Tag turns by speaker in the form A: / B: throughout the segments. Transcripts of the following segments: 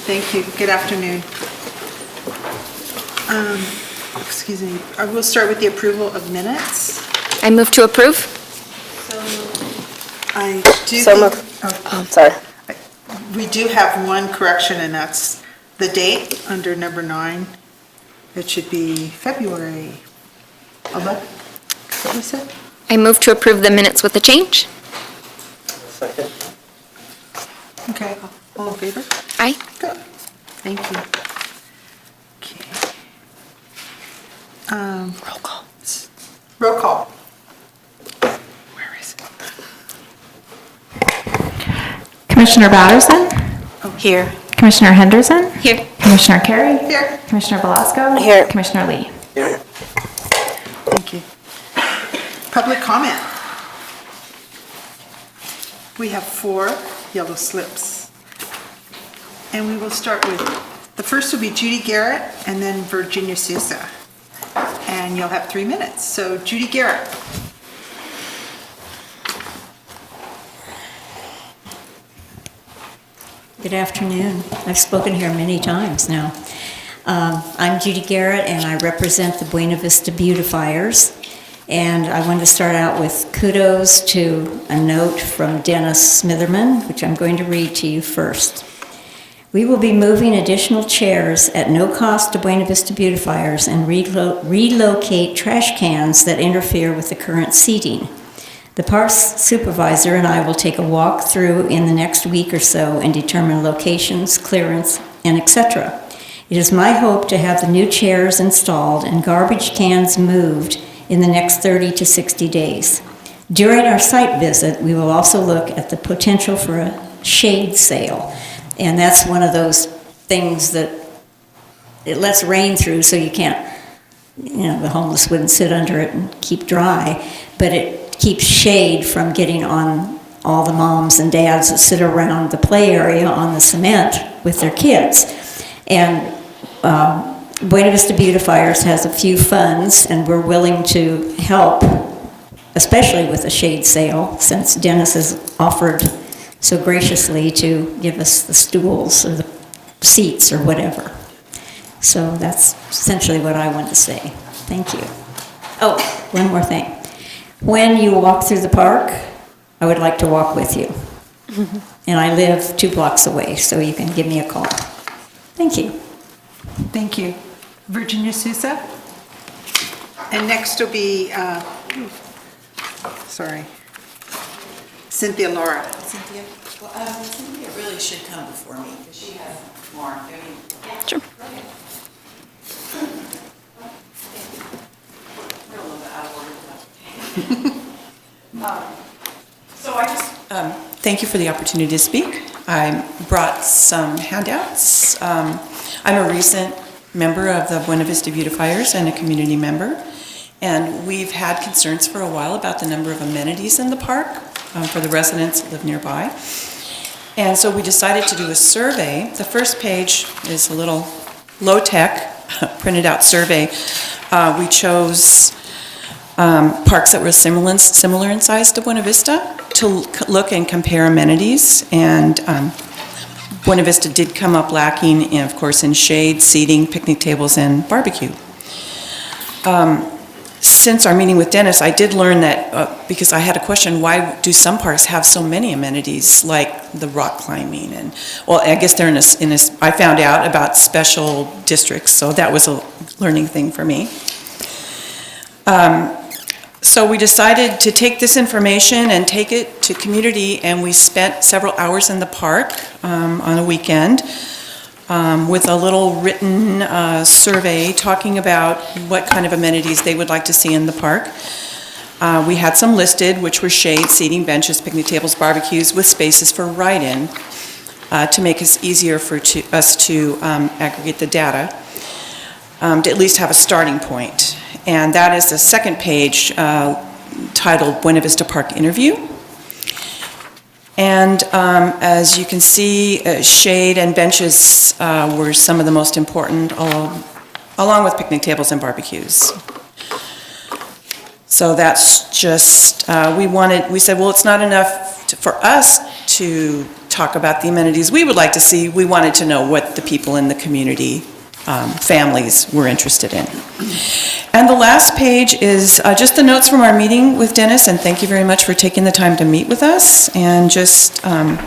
A: Thank you. Good afternoon. Excuse me. I will start with the approval of minutes.
B: I move to approve.
A: I do
C: So
A: think,
C: moved. Oh, sorry.
A: we do have one correction, and that's the date under number 9. It should be February 11th. Is that what you said?
B: I move to approve the minutes with the change.
C: Second.
A: Okay. All in favor?
B: Aye.
A: Good. Thank you. Okay.
C: Roll call.
A: Roll call. Where is it?
D: Commissioner Batterson?
C: Here.
D: Commissioner Henderson?
B: Here.
D: Commissioner Carey?
A: Here.
D: Commissioner Velasco?
C: Here.
D: Commissioner Lee?
C: Here.
A: Thank you. Public comment. We have 4 yellow slips. And we will start with, the first will be Judy Garrett and then Virginia Sousa. And you'll have 3 minutes. So Judy Garrett.
E: Good afternoon. I've spoken here many times now. I'm Judy Garrett, and I represent the Buena Vista Beautifiers. And I wanted to start out with kudos to a note from Dennis Smitherman, which I'm going to read to you first. We will be moving additional chairs at no cost to Buena Vista Beautifiers and relocate trash cans that interfere with the current seating. The parks supervisor and I will take a walk through in the next week or so and determine locations, clearance, and etc. It is my hope to have the new chairs installed and garbage cans moved in the next 30 to 60 days. During our site visit, we will also look at the potential for a shade sale. And that's one of those things that it lets rain through so you can't, the homeless wouldn't sit under it and keep dry, but it keeps shade from getting on all the moms and dads that sit around the play area on the cement with their kids. And Buena Vista Beautifiers has a few funds, and we're willing to help, especially with a shade sale, since Dennis has offered so graciously to give us the stools or the seats or whatever. So that's essentially what I want to say. Thank you. Oh, one more thing. When you walk through the park, I would like to walk with you. And I live 2 blocks away, so you can give me a call. Thank you.
A: Thank you. Virginia Sousa. And next will be, Cynthia Laura.
F: Cynthia? Well, Cynthia really should come before me because she has more.
B: Sure.
F: We're a little bit out of order, so I just thank you for the opportunity to speak. I brought some handouts. I'm a recent member of the Buena Vista Beautifiers and a community member, and we've had concerns for a while about the number of amenities in the park for the residents that live nearby. And so we decided to do a survey. The first page is a little low-tech printed out survey. We chose parks that were similar in size to Buena Vista to look and compare amenities, and Buena Vista did come up lacking, of course, in shade, seating, picnic tables, and barbecue. Since our meeting with Dennis, I did learn that, because I had a question, why do some parks have so many amenities, like the rock climbing? And, well, I guess they're I found out about special districts, so that was a learning thing for me. So we decided to take this information and take it to community, and we spent several hours in the park on a weekend with a little written survey talking about what kind of amenities they would like to see in the park. We had some listed, which were shade, seating, benches, picnic tables, barbecues, with spaces for write-in to make it easier for us to aggregate the data, to at least have a starting point. And that is the second page titled Buena Vista Park Interview. And as you can see, shade and benches were some of the most important, along with picnic tables and barbecues. So that's just, we said, well, it's not enough for us to talk about the amenities we would like to see. We wanted to know what the people in the community, families, were interested in. And the last page is just the notes from our meeting with Dennis, and thank you very much for taking the time to meet with us. And just, that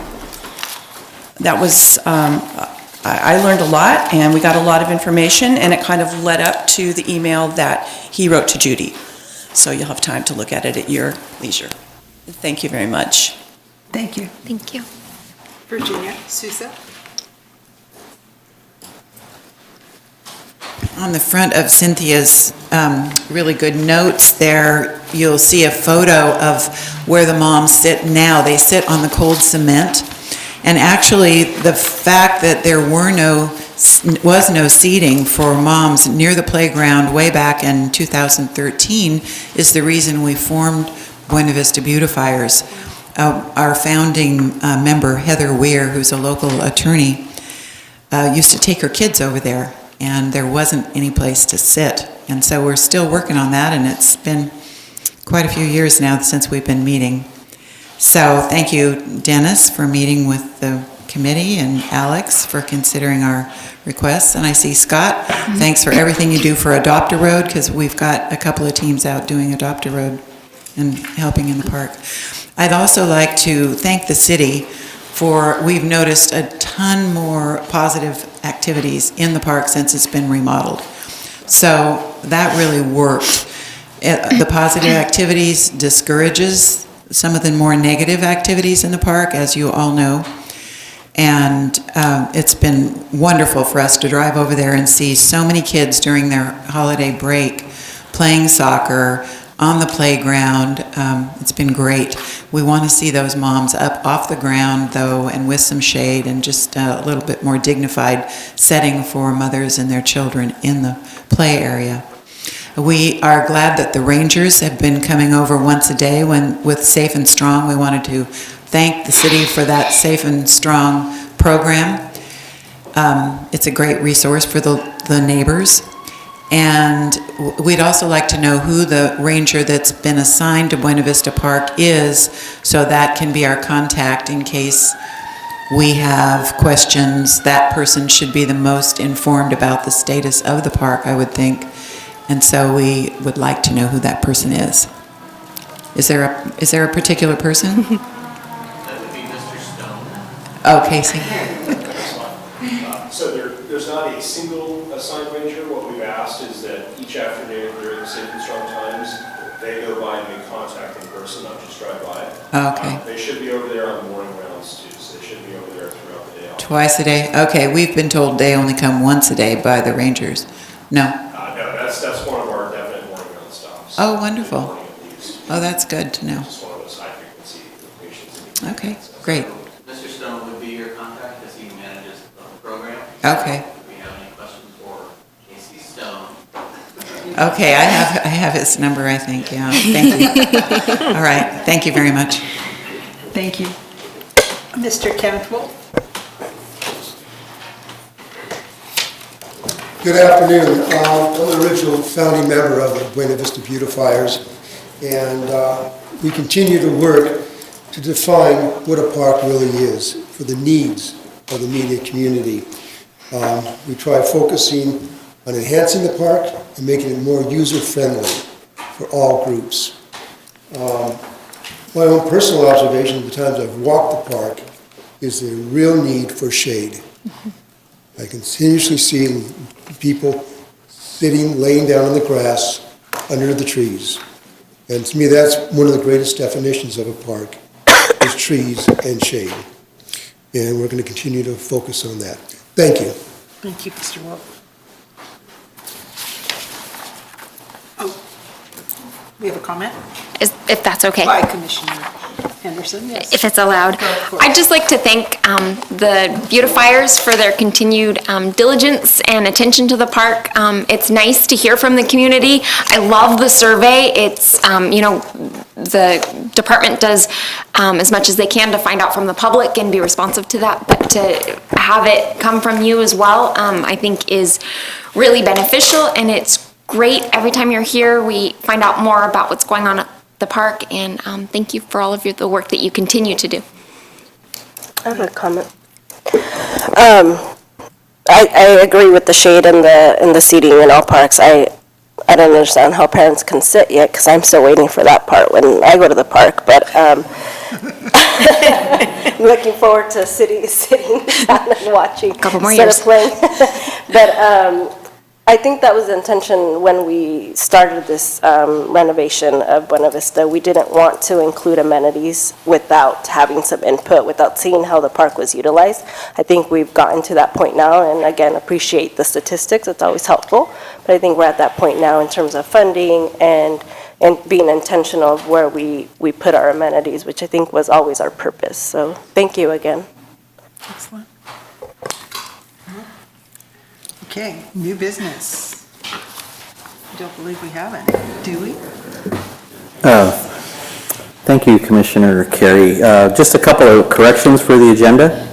F: was, I learned a lot, and we got a lot of information, and it kind of led up to the email that he wrote to Judy. So you'll have time to look at it at your leisure. Thank you very much.
A: Thank you.
B: Thank you.
A: Virginia Sousa.
G: On the front of Cynthia's really good notes there, you'll see a photo of where the moms sit now. They sit on the cold cement. And actually, the fact that there was no seating for moms near the playground way back in 2013 is the reason we formed Buena Vista Beautifiers. Our founding member, Heather Weir, who's a local attorney, used to take her kids over there, and there wasn't any place to sit. And so we're still working on that, and it's been quite a few years now since we've been meeting. So thank you, Dennis, for meeting with the committee, and Alex for considering our requests. And I see Scott, thanks for everything you do for Adopt-A-Road, because we've got a couple of teams out doing Adopt-A-Road and helping in the park. I'd also like to thank the city we've noticed a ton more positive activities in the park since it's been remodeled. So that really worked. The positive activities discourages some of the more negative activities in the park, as you all know. And it's been wonderful for us to drive over there and see so many kids during their holiday break playing soccer on the playground. It's been great. We want to see those moms up off the ground, though, and with some shade and just a little bit more dignified setting for mothers and their children in the play area. We are glad that the Rangers have been coming over once a day with Safe and Strong. We wanted to thank the city for that Safe and Strong program. It's a great resource for the neighbors. And we'd also like to know who the ranger that's been assigned to Buena Vista Park is, so that can be our contact in case we have questions. That person should be the most informed about the status of the park, I would think. And so we would like to know who that person is. Is there a particular person?
H: That would be Mr. Stone.
G: Oh, Casey.
I: So there's not a single assigned ranger. What we've asked is that each afternoon during the Safe and Strong times, they go by and make contact in person, not just drive by.
G: Okay.
I: They should be over there on morning rounds too, so they should be over there throughout the day.
G: Twice a day? Okay, we've been told they only come once a day by the Rangers. No?
I: No, that's one of our definite morning round stops.
G: Oh, wonderful.
I: Morning at least.
G: Oh, that's good to know.
I: Just one of those high frequency locations.
G: Okay, great.
H: Mr. Stone would be your contact because he manages the program.
G: Okay.
H: If we have any questions for Casey Stone.
G: Okay, I have his number, I think, yeah. Thank you. All right, thank you very much.
A: Thank you. Mr. Kenneth Wolf.
J: Good afternoon. I'm the original founding member of the Buena Vista Beautifiers, and we continue to work to define what a park really is for the needs of the media community. We try focusing on enhancing the park and making it more user-friendly for all groups. My own personal observation of the times I've walked the park is the real need for shade. I continuously see people sitting, laying down on the grass under the trees. And to me, that's one of the greatest definitions of a park, is trees and shade. And we're going to continue to focus on that. Thank you.
A: Thank you, Mr. Wolf. Oh, we have a comment
B: If that's okay.
A: by Commissioner Henderson, yes.
B: If it's allowed.
A: Go for it.
B: I'd just like to thank the beautifiers for their continued diligence and attention to the park. It's nice to hear from the community. I love the survey. It's, the department does as much as they can to find out from the public and be responsive to that, but to have it come from you as well, I think is really beneficial, and it's great. Every time you're here, we find out more about what's going on at the park, and thank you for all of the work that you continue to do.
C: I have a comment. I agree with the shade and the seating in all parks. I don't understand how parents can sit yet, because I'm still waiting for that part when I go to the park, but I'm looking forward to sitting down and watching.
B: Couple more
C: instead
B: years.
C: of playing. But I think that was the intention when we started this renovation of Buena Vista. We didn't want to include amenities without having some input, without seeing how the park was utilized. I think we've gotten to that point now, and again, appreciate the statistics. It's always helpful. But I think we're at that point now in terms of funding and being intentional of where we put our amenities, which I think was always our purpose. So thank you again.
A: Excellent. Okay, new business. I don't believe we have any, do we?
H: Thank you, Commissioner Carey. Just a couple of corrections for the agenda.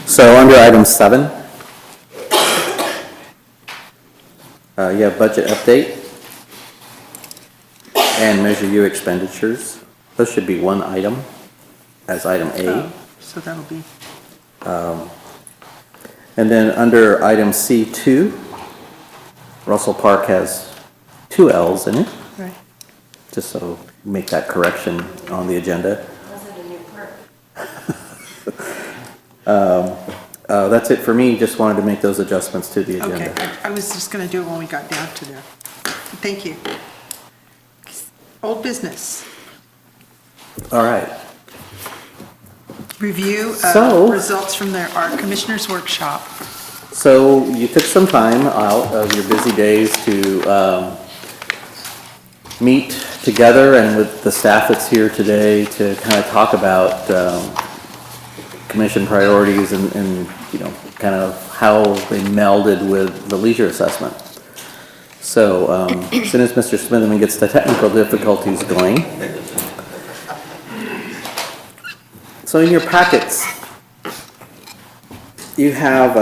H: So under item 7, you have budget update and Measure U expenditures. Those should be one item as item A.
A: Oh, so that'll be,
H: And then under item C2, Russell Park has 2 L's in it,
A: right.
H: just so make that correction on the agenda. That's it for me, just wanted to make those adjustments to the agenda.
A: Okay, I was just gonna do it when we got down to there. Thank you. Old business,
H: All right,
A: review
H: So-
A: of results from their art commissioners workshop.
H: so you took some time out of your busy days to meet together and with the staff that's here today to kind of talk about commission priorities and you know, kind of how they melded with the leisure assessment. So as soon as Mr. Smitherman gets the technical difficulties going. So in your packets, you have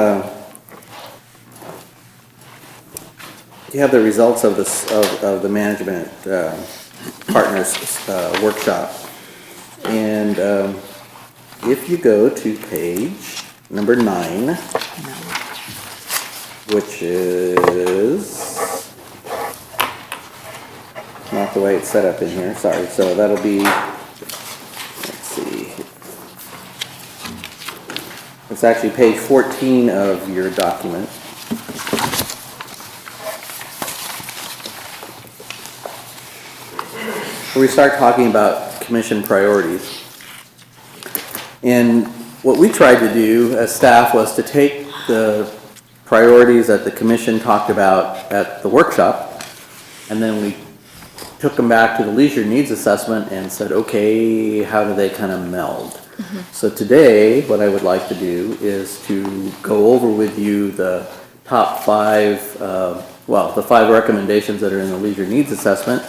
H: the results of the management partners workshop, and if you go to page number 9, which is not the way it's set up in here, sorry, so that'll be, let's see, it's actually page 14 of your document. Where we start talking about commission priorities. And what we tried to do as staff was to take the priorities that the commission talked about at the workshop, and then we took them back to the leisure needs assessment and said, okay, how do they kind of meld? So today, what I would like to do is to go over with you the top 5, the 5 recommendations that are in the leisure needs assessment,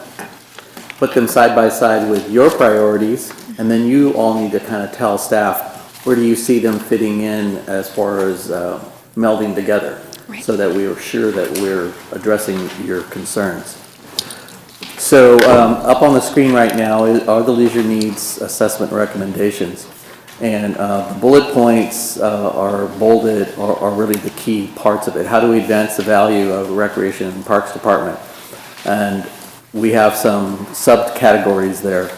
H: put them side by side with your priorities, and then you all need to kind of tell staff, where do you see them fitting in as far as melding together?
B: Right.
H: So that we are sure that we're addressing your concerns. So up on the screen right now are the leisure needs assessment recommendations. And the bullet points are bolded, are really the key parts of it. How do we advance the value of the Recreation and Parks Department? And we have some subcategories there.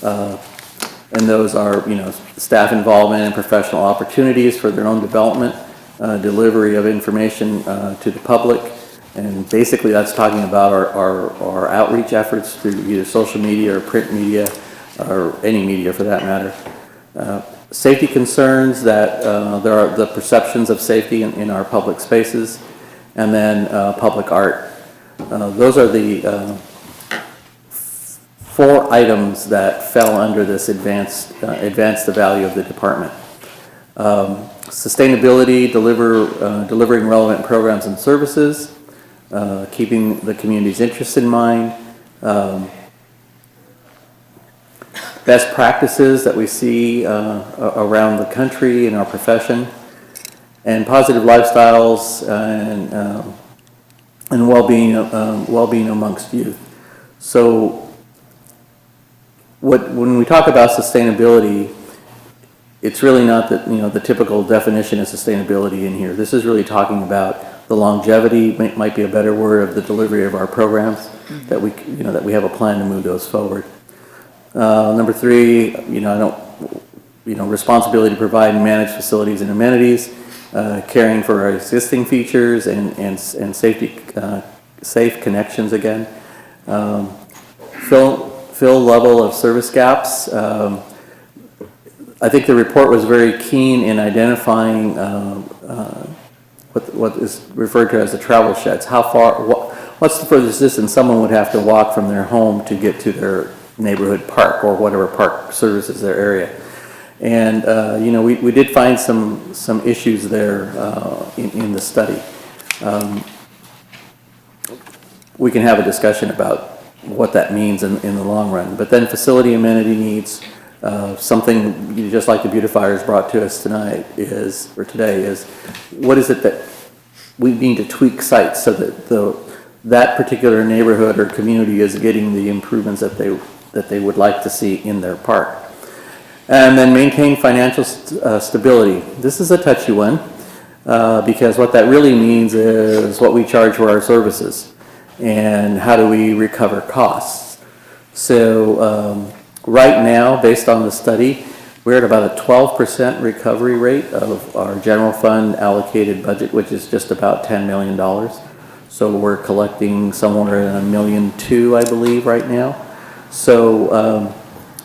H: And those are, you know, staff involvement and professional opportunities for their own development, delivery of information to the public. And basically that's talking about our outreach efforts through either social media or print media, or any media for that matter. Safety concerns, that there are the perceptions of safety in our public spaces, and then public art. Those are the 4 items that fell under this advance the value of the department. Sustainability, delivering relevant programs and services, keeping the community's interests in mind, best practices that we see around the country in our profession, and positive lifestyles and well-being amongst youth. So when we talk about sustainability, it's really not the typical definition of sustainability in here. This is really talking about the longevity, might be a better word, of the delivery of our programs, that we have a plan to move those forward. Number 3, responsibility to provide and manage facilities and amenities, caring for our existing features and safety, safe connections again. Fill level of service gaps. I think the report was very keen in identifying what is referred to as the travel sheds. How far, what's the furthest distance someone would have to walk from their home to get to their neighborhood park or whatever park services their area. And, we did find some issues there in the study. We can have a discussion about what that means in the long run. But then facility amenity needs, something just like the beautifiers brought to us today is what is it that we need to tweak sites so that that particular neighborhood or community is getting the improvements that they would like to see in their park. And then maintain financial stability. This is a touchy one because what that really means is what we charge for our services and how do we recover costs. So right now, based on the study, we're at about a 12% recovery rate of our general fund allocated budget, which is just about $10 million. So we're collecting somewhere in $1.2 million, I believe, right now. So,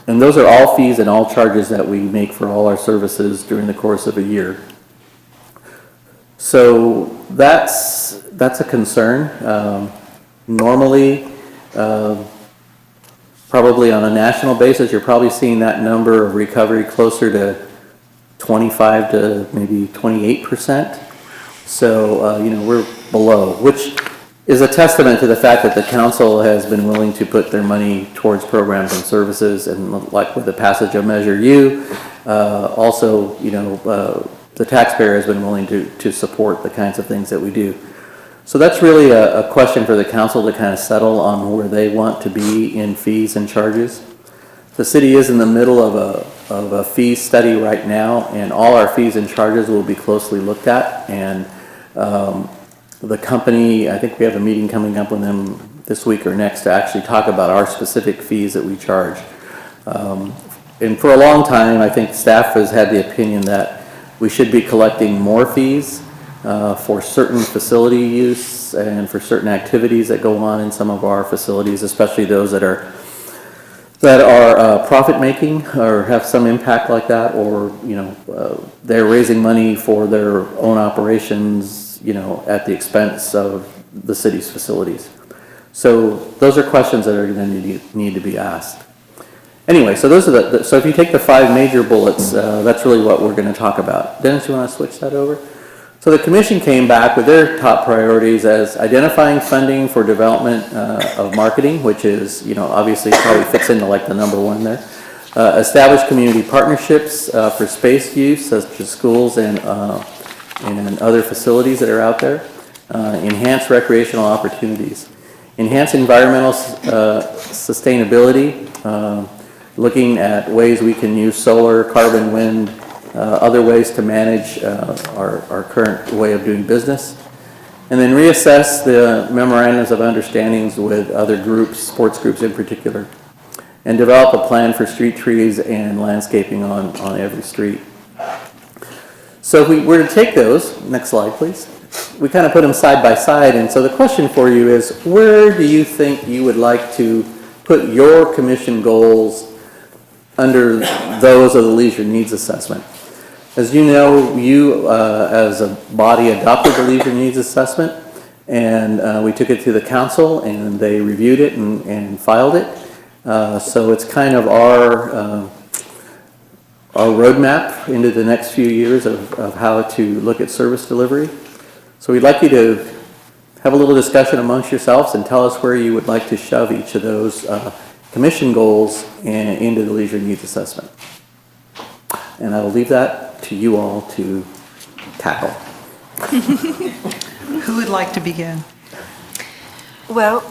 H: and those are all fees and all charges that we make for all our services during the course of a year. So that's a concern. Normally, probably on a national basis, you're probably seeing that number of recovery closer to 25 to maybe 28%. So, we're below, which is a testament to the fact that the council has been willing to put their money towards programs and services, and like with the passage of Measure U, also, the taxpayer has been willing to support the kinds of things that we do. So that's really a question for the council to kind of settle on where they want to be in fees and charges. The city is in the middle of a fee study right now, and all our fees and charges will be closely looked at. And the company, I think we have a meeting coming up with them this week or next to actually talk about our specific fees that we charge. And for a long time, I think staff has had the opinion that we should be collecting more fees for certain facility use and for certain activities that go on in some of our facilities, especially those that are profit making or have some impact like that, or they're raising money for their own operations, at the expense of the city's facilities. So those are questions that are going to need to be asked. Anyway, so those are so if you take the 5 major bullets, that's really what we're going to talk about. Dennis, you want to switch that over? So the commission came back with their top priorities as identifying funding for development of marketing, which is, obviously probably fits into like the number 1 there. Establish community partnerships for space use, such as schools and other facilities that are out there. Enhance recreational opportunities. Enhance environmental sustainability, looking at ways we can use solar, carbon, wind, other ways to manage our current way of doing business. And then reassess the memorandums of understandings with other groups, sports groups in particular, and develop a plan for street trees and landscaping on every street. So if we were to take those, next slide please, we kind of put them side by side, and so the question for you is, where do you think you would like to put your commission goals under those of the leisure needs assessment? As you know, you as a body adopted the leisure needs assessment, and we took it to the council and they reviewed it and filed it. So it's kind of our roadmap into the next few years of how to look at service delivery. So we'd like you to have a little discussion amongst yourselves and tell us where you would like to shove each of those commission goals into the leisure needs assessment. And I will leave that to you all to tackle.
A: Who would like to begin?
K: Well,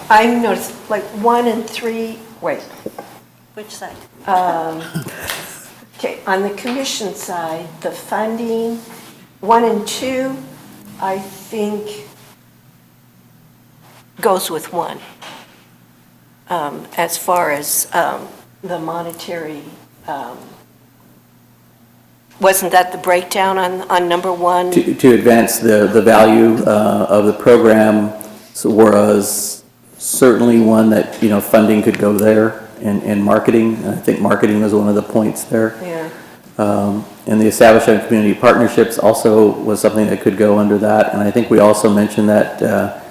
K: I noticed like 1 and 3, wait, which side? Okay, on the commission side, the funding, 1 and 2, I think goes with 1. As far as the monetary, wasn't that the breakdown on number 1?
H: To advance the value of the program, so was certainly one that, funding could go there, and marketing. I think marketing was one of the points there.
K: Yeah.
H: And the establishment of community partnerships also was something that could go under that. And I think we also mentioned that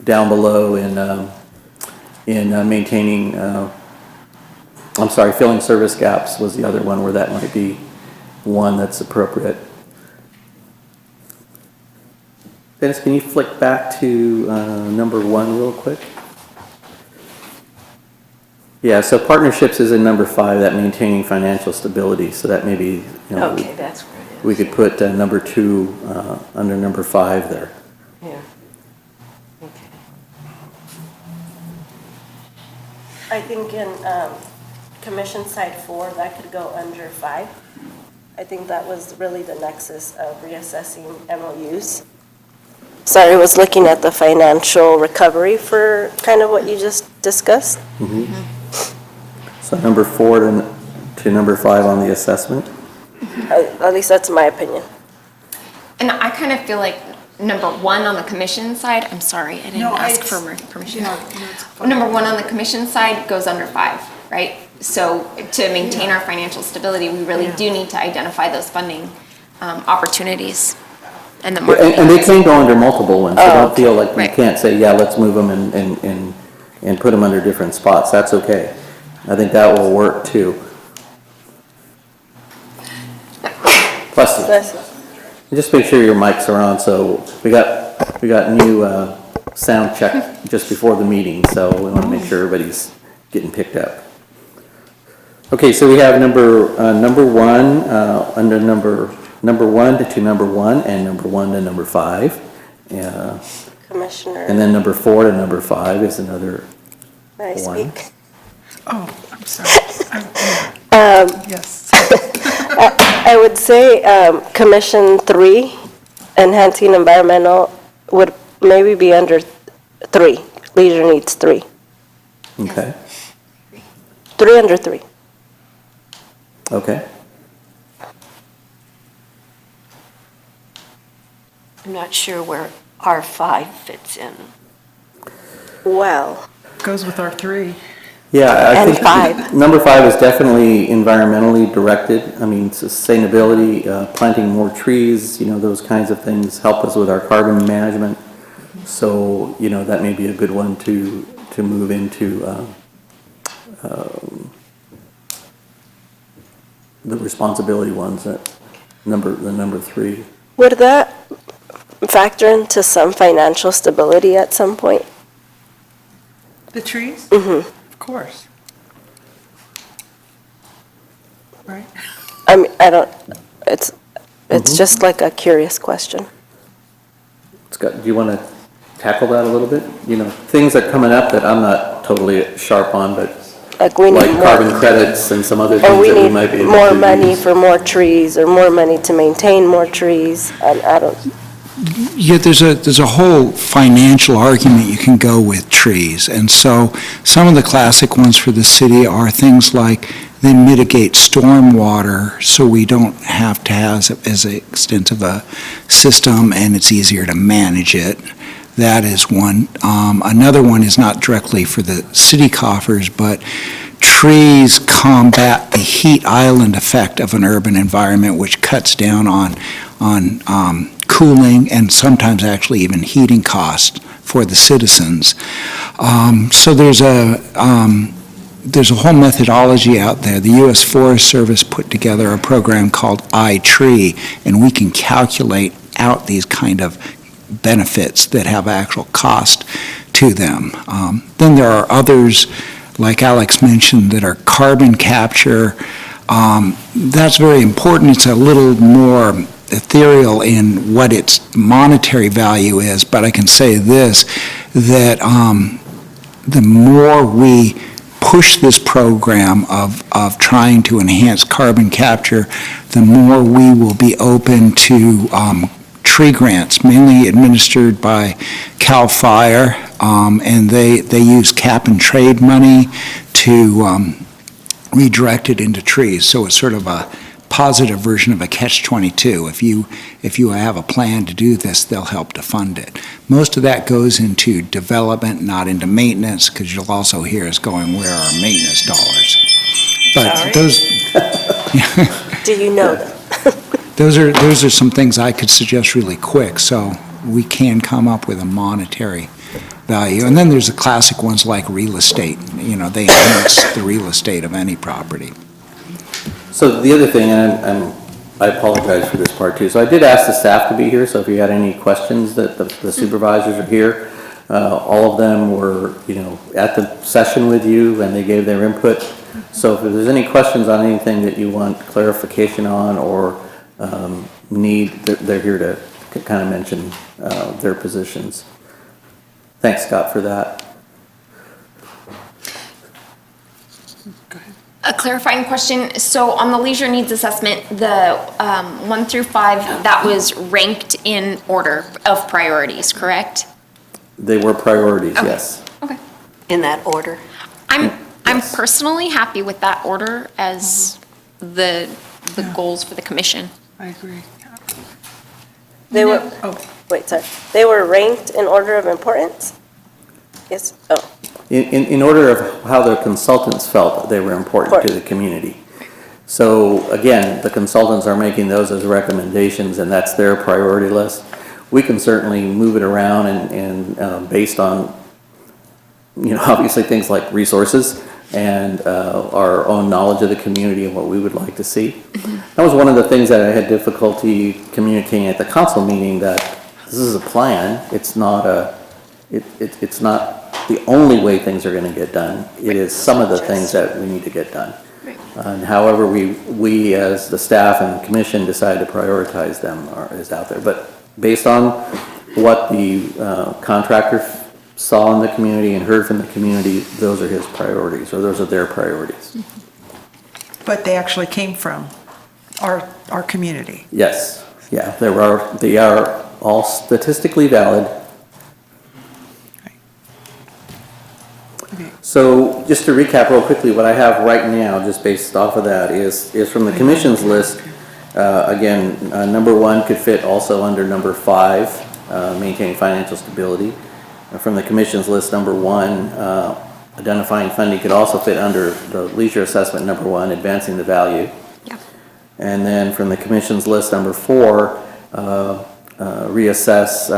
H: down below in maintaining, filling service gaps was the other one where that might be one that's appropriate. Dennis, can you flick back to number 1 real quick? Yeah, so partnerships is in number 5, that maintaining financial stability. So that maybe,
K: Okay, that's where it is.
H: we could put number 2 under number 5 there.
K: Yeah. Okay.
C: I think in commission side 4, that could go under 5. I think that was really the nexus of reassessing MOUs. Sorry, I was looking at the financial recovery for kind of what you just discussed.
H: So number 4 to number 5 on the assessment.
C: At least that's my opinion.
B: And I kind of feel like number 1 on the commission side, I'm sorry, I didn't
A: No,
B: ask
A: it's-
B: for permission.
A: Yeah, no, it's fine.
B: Number 1 on the commission side goes under 5, right? So to maintain our financial stability, we really do need to identify those funding opportunities and the marketing.
H: And they can go under multiple ones, so don't feel like you
B: Right.
H: can't say, yeah, let's move them and put them under different spots. That's okay. I think that will work too. Bless you.
C: Bless you.
H: Just make sure your mics are on. So we got new sound check just before the meeting, so we want to make sure everybody's getting picked up. Okay, so we have number 1 under number 1 to number 1 and number 1 to number 5.
C: Commissioner,
H: And then number 4 to number 5 is another
C: may I
H: one.
C: speak?
A: Oh, I'm sorry. Yes.
C: I would say commission 3, enhancing environmental, would maybe be under 3. Leisure needs 3.
H: Okay,
C: 3 under 3.
H: okay.
K: I'm not sure where R5 fits in.
C: Well,
A: Goes with our 3.
H: Yeah, I
C: And
H: think
C: 5.
H: number 5 is definitely environmentally directed. I mean, sustainability, planting more trees, those kinds of things help us with our carbon management. So, that may be a good one to move into the responsibility ones, the number 3.
C: would that factor into some financial stability at some point?
A: The trees?
C: Mm-hmm.
A: Of course. Right?
C: I mean, it's just like a curious question.
H: Scott, do you want to tackle that a little bit? Things that are coming up that I'm not totally sharp on, but
C: Like we need
H: like
C: more,
H: carbon credits and some other
C: or
H: things
C: we
H: that we
C: need
H: might be able
C: more
H: to
C: money
H: use.
C: for more trees, or more money to maintain more trees, and I don't,
L: Yeah, there's a whole financial argument you can go with trees. And so some of the classic ones for the city are things like they mitigate stormwater so we don't have to have as extensive a system and it's easier to manage it. That is one. Another one is not directly for the city coffers, but trees combat the heat island effect of an urban environment, which cuts down on cooling and sometimes actually even heating costs for the citizens. So there's a whole methodology out there. The U.S. Forest Service put together a program called iTree, and we can calculate out these kind of benefits that have actual cost to them. Then there are others, like Alex mentioned, that are carbon capture. That's very important. It's a little more ethereal in what its monetary value is, but I can say this, that the more we push this program of trying to enhance carbon capture, the more we will be open to tree grants, mainly administered by CAL FIRE, and they use cap and trade money to redirect it into trees. So it's sort of a positive version of a catch-22. If you have a plan to do this, they'll help to fund it. Most of that goes into development, not into maintenance, because you'll also hear us going, where are maintenance dollars? But
C: Sorry?
L: those,
C: Do you know them?
L: those are some things I could suggest really quick, so we can come up with a monetary value. And then there's the classic ones like real estate. You know, they enhance the real estate of any property.
H: So the other thing, and I apologize for this part too, so I did ask the staff to be here, so if you had any questions that the supervisors are here, all of them were, you know, at the session with you and they gave their input. So if there's any questions on anything that you want clarification on or need, they're here to kind of mention their positions. Thanks, Scott, for that.
B: A clarifying question, so on the leisure needs assessment, the 1 through 5, that was ranked in order of priorities, correct?
H: They were priorities,
B: Okay.
H: yes.
B: Okay.
K: In that order.
B: I'm personally happy with that order as the goals for the commission.
A: I agree.
C: They were,
A: Oh,
C: wait, sorry. They were ranked in order of importance? Yes, oh.
H: In order of how the consultants felt they were important to the community. So again, the consultants are making those as recommendations and that's their priority list. We can certainly move it around and based on, you know, obviously things like resources and our own knowledge of the community and what we would like to see. That was one of the things that I had difficulty communicating at the council meeting, that this is a plan. It's not it's not the only way things are going to get done. It is some of the things that we need to get done. And however we as the staff and the commission decide to prioritize them is out there. But based on what the contractor saw in the community and heard from the community, those are his priorities, or those are their priorities.
A: but they actually came from our community.
H: Yes, yeah, they are all statistically valid.
A: Okay.
H: So just to recap real quickly, what I have right now, just based off of that, is from the commission's list. Again, number 1 could fit also under number 5, maintaining financial stability. From the commission's list, number 1, identifying funding could also fit under the leisure assessment number 1, advancing the value.
B: Yep.
H: And then from the commission's list, number 4, reassess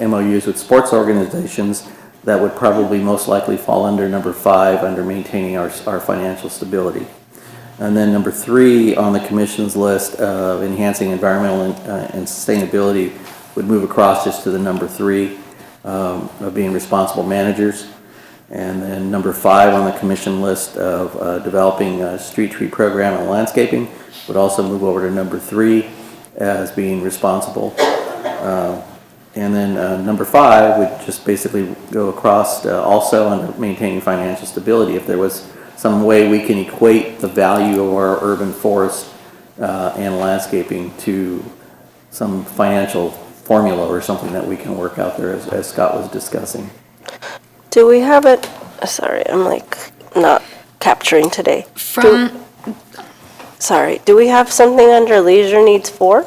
H: MOUs with sports organizations. That would probably most likely fall under number 5, under maintaining our financial stability. And then number 3 on the commission's list of enhancing environmental and sustainability would move across just to the number 3 of being responsible managers. And then number 5 on the commission list of developing a street tree program and landscaping would also move over to number 3 as being responsible. And then number 5 would just basically go across also under maintaining financial stability. If there was some way we can equate the value of our urban forest and landscaping to some financial formula or something that we can work out there, as Scott was discussing.
C: Do we have it, sorry, I'm like not capturing today. Sorry, do we have something under leisure needs 4?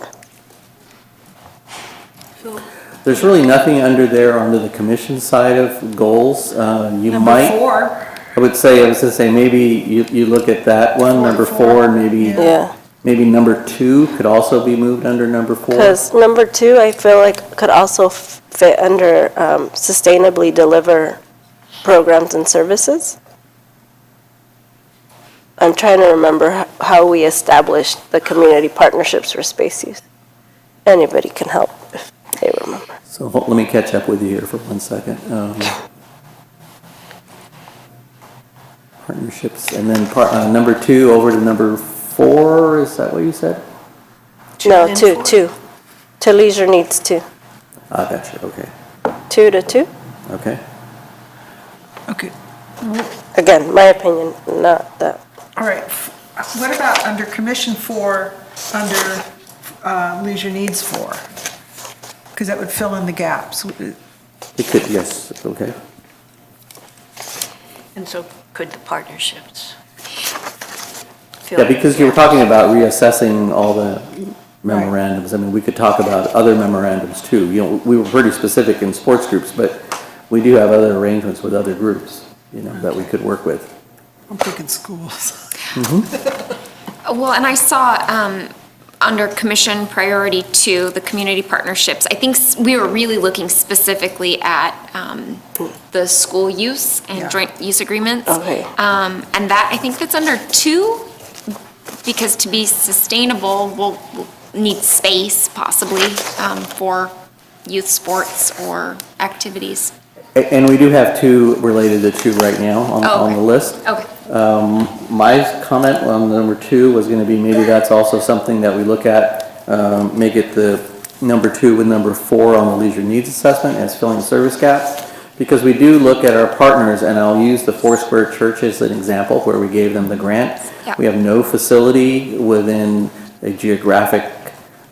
H: There's really nothing under there under the commission side of goals. You might.
A: Number 4.
H: I was going to say, maybe you look at that one, number 4, and maybe,
C: Yeah.
H: maybe number 2 could also be moved under number 4.
C: Because number 2, I feel like could also fit under sustainably deliver programs and services. I'm trying to remember how we established the community partnerships for space use. Anybody can help if they remember.
H: So let me catch up with you here for 1 second. Partnerships, and then number 2 over to number 4, is that what you said?
C: No, 2. To leisure needs 2.
H: Ah, gotcha, okay.
C: 2 to 2?
H: Okay.
A: Okay.
C: Again, my opinion, not that.
A: All right, what about under Commission 4, under Leisure Needs 4? Because that would fill in the gaps.
H: It could, yes, okay.
K: And so could the partnerships?
H: Yeah, because you were talking about reassessing all the memorandums. I mean, we could talk about other memorandums too. You know, we were pretty specific in sports groups, but we do have other arrangements with other groups, you know, that we could work with.
A: I'm thinking schools.
B: Well, and I saw under Commission Priority 2, the community partnerships, I think we were really looking specifically at the school use and
A: Yeah.
B: joint use agreements.
C: Okay.
B: And that, I think that's under 2, because to be sustainable, we'll need space possibly for youth sports or activities.
H: And we do have 2 related to 2 right now on the list.
B: Okay.
H: My comment on number 2 was going to be maybe that's also something that we look at, make it the number 2 with number 4 on the leisure needs assessment as filling service gaps. Because we do look at our partners, and I'll use the Foursquare Church as an example where we gave them the grant.
B: Yep.
H: We have no facility within a geographic,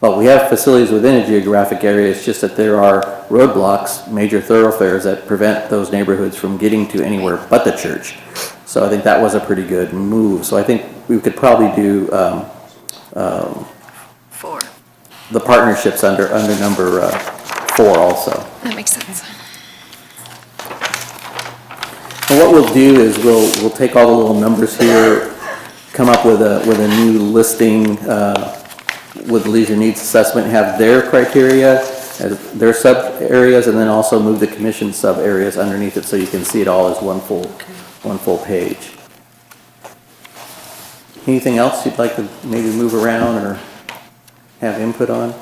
H: well, we have facilities within a geographic area, it's just that there are roadblocks, major thoroughfares that prevent those neighborhoods from getting to anywhere but the church. So I think that was a pretty good move. So I think we could probably do
K: 4.
H: the partnerships under number 4 also.
B: That makes sense.
H: And what we'll do is we'll take all the little numbers here, come up with a new listing with leisure needs assessment, have their criteria, their sub areas, and then also move the commission sub areas underneath it so you can see it all as one full page. Anything else you'd like to maybe move around or have input on?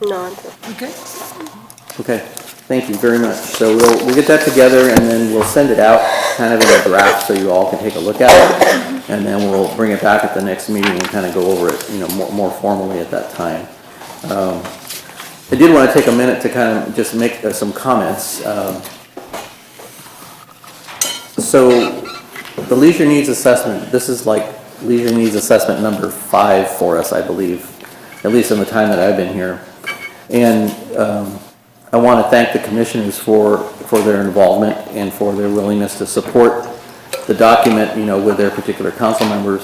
C: No.
A: Okay.
H: Okay, thank you very much. So we'll get that together and then we'll send it out kind of in a draft so you all can take a look at it. And then we'll bring it back at the next meeting and kind of go over it, you know, more formally at that time. I did want to take a minute to kind of just make some comments. So the leisure needs assessment, this is like leisure needs assessment number 5 for us, I believe, at least in the time that I've been here. And I want to thank the commissioners for their involvement and for their willingness to support the document, you know, with their particular council members.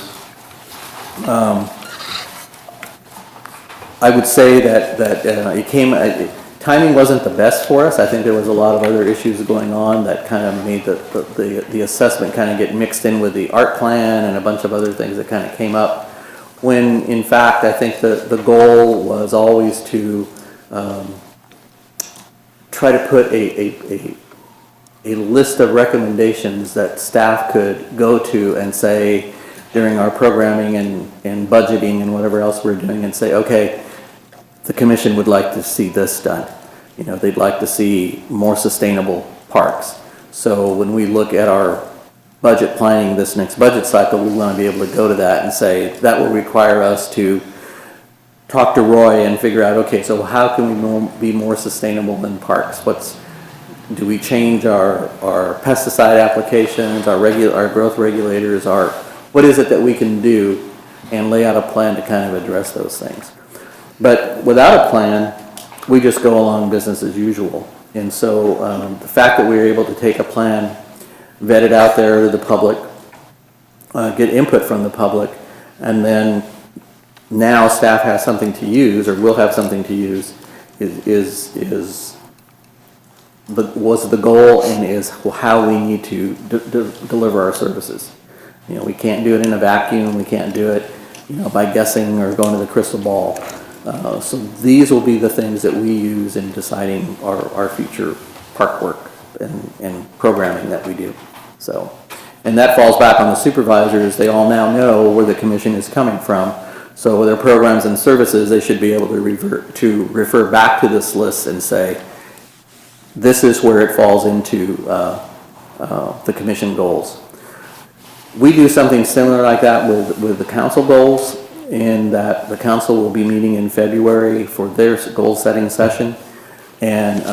H: I would say that timing wasn't the best for us. I think there was a lot of other issues going on that kind of made the assessment kind of get mixed in with the art plan and a bunch of other things that kind of came up. When in fact, I think the goal was always to try to put a list of recommendations that staff could go to and say during our programming and budgeting and whatever else we're doing and say, okay, the commission would like to see this done. You know, they'd like to see more sustainable parks. So when we look at our budget planning this next budget cycle, we want to be able to go to that and say that will require us to talk to Roy and figure out, okay, so how can we be more sustainable in parks? Do we change our pesticide applications, our growth regulators, what is it that we can do and lay out a plan to kind of address those things? But without a plan, we just go along business as usual. And so the fact that we were able to take a plan, vet it out there to the public, get input from the public, and then now staff has something to use or will have something to use was the goal and is how we need to deliver our services. You know, we can't do it in a vacuum. We can't do it, you know, by guessing or going to the crystal ball. So these will be the things that we use in deciding our future park work and programming that we do. So, and that falls back on the supervisors. They all now know where the commission is coming from. So their programs and services, they should be able to refer back to this list and say, this is where it falls into the commission goals. We do something similar like that with the council goals, in that the council will be meeting in February for their goal setting session. And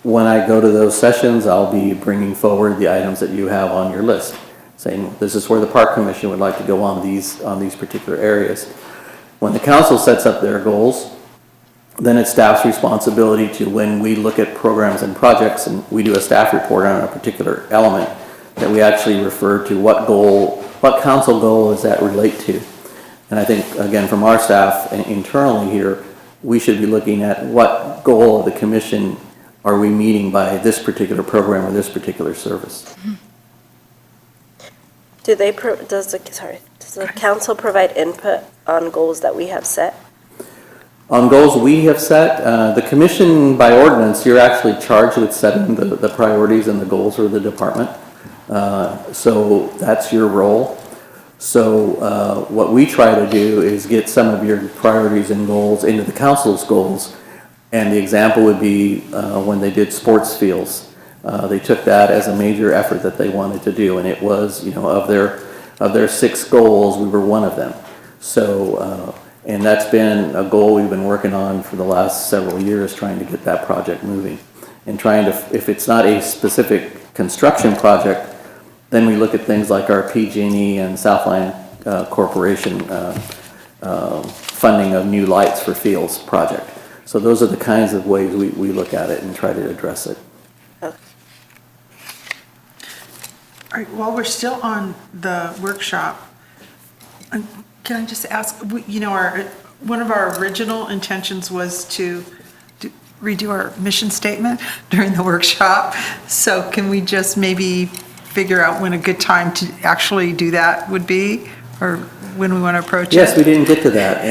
H: when I go to those sessions, I'll be bringing forward the items that you have on your list, saying this is where the Park Commission would like to go on these particular areas. When the council sets up their goals, then it's staff's responsibility to, when we look at programs and projects and we do a staff report on a particular element, that we actually refer to what goal, what council goal does that relate to. And I think, again, from our staff and internally here, we should be looking at what goal of the commission are we meeting by this particular program or this particular service.
C: Does the council provide input on goals that we have set?
H: On goals we have set, the commission, by ordinance, you're actually charged with setting the priorities and the goals for the department. So that's your role. So what we try to do is get some of your priorities and goals into the council's goals. And the example would be when they did sports fields. They took that as a major effort that they wanted to do, and it was, of their 6 goals, we were one of them. So, and that's been a goal we've been working on for the last several years, trying to get that project moving. And trying to, if it's not a specific construction project, then we look at things like our PG&E and Southline Corporation funding of new lights for fields project. So those are the kinds of ways we look at it and try to address it.
A: All right, while we're still on the workshop, can I just ask, one of our original intentions was to redo our mission statement during the workshop. So can we just maybe figure out when a good time to actually do that would be, or when we want to approach it?
H: Yes, we didn't get to that,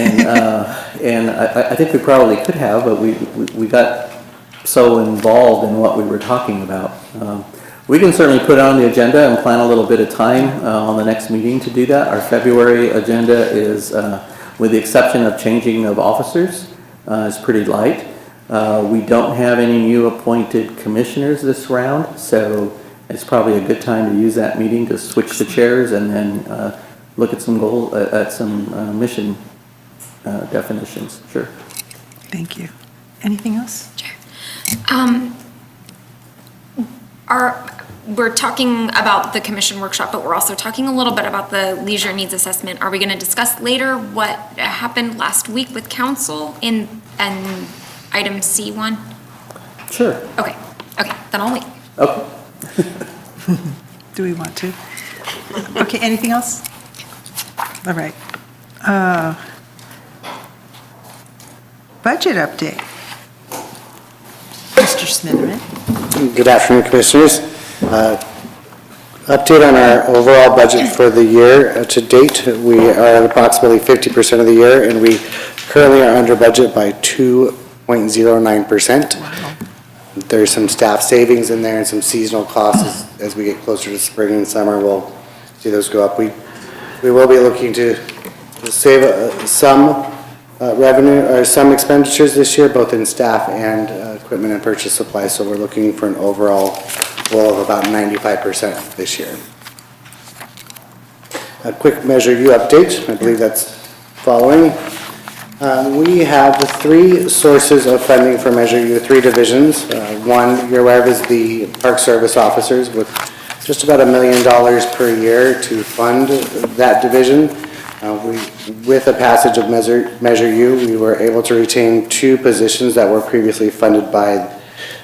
H: and I think we probably could have, but we got so involved in what we were talking about. We can certainly put it on the agenda and plan a little bit of time on the next meeting to do that. Our February agenda is, with the exception of changing of officers, is pretty light. We don't have any new appointed commissioners this round, so it's probably a good time to use that meeting to switch the chairs and then look at some mission definitions. Sure.
A: Thank you. Anything else?
B: Sure. We're talking about the commission workshop, but we're also talking a little bit about the leisure needs assessment. Are we going to discuss later what happened last week with council in item C1?
H: Sure.
B: Okay, then I'll wait.
H: Okay.
A: Do we want to? Okay, anything else? All right. Budget update. Mr. Smitherman.
M: Good afternoon, Commissioners. Update on our overall budget for the year to date. We are at approximately 50% of the year, and we currently are under budget by 2.09%.
A: Wow.
M: There's some staff savings in there and some seasonal costs as we get closer to spring and summer. We'll see those go up. We will be looking to save some revenue or some expenditures this year, both in staff and equipment and purchase supplies. So we're looking for an overall goal of about 95% this year. A quick Measure U update. I believe that's following. We have 3 sources of funding for Measure U, 3 divisions. One, you're aware of, is the Park Service officers with just about $1 million per year to fund that division. With the passage of Measure U, we were able to retain 2 positions that were previously funded by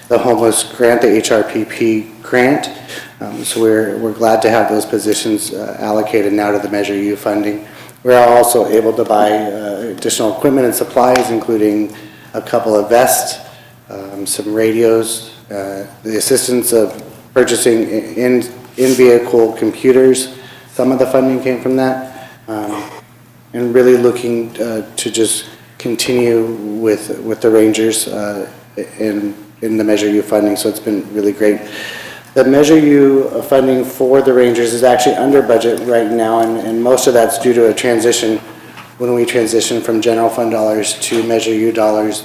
M: the homeless grant, the HRPP grant. So we're glad to have those positions allocated now to the Measure U funding. We're also able to buy additional equipment and supplies, including a couple of vests, some radios, the assistance of purchasing in-vehicle computers. Some of the funding came from that. And really looking to just continue with the Rangers in the Measure U funding, so it's been really great. The Measure U funding for the Rangers is actually under budget right now, and most of that's due to a transition. When we transition from general fund dollars to Measure U dollars,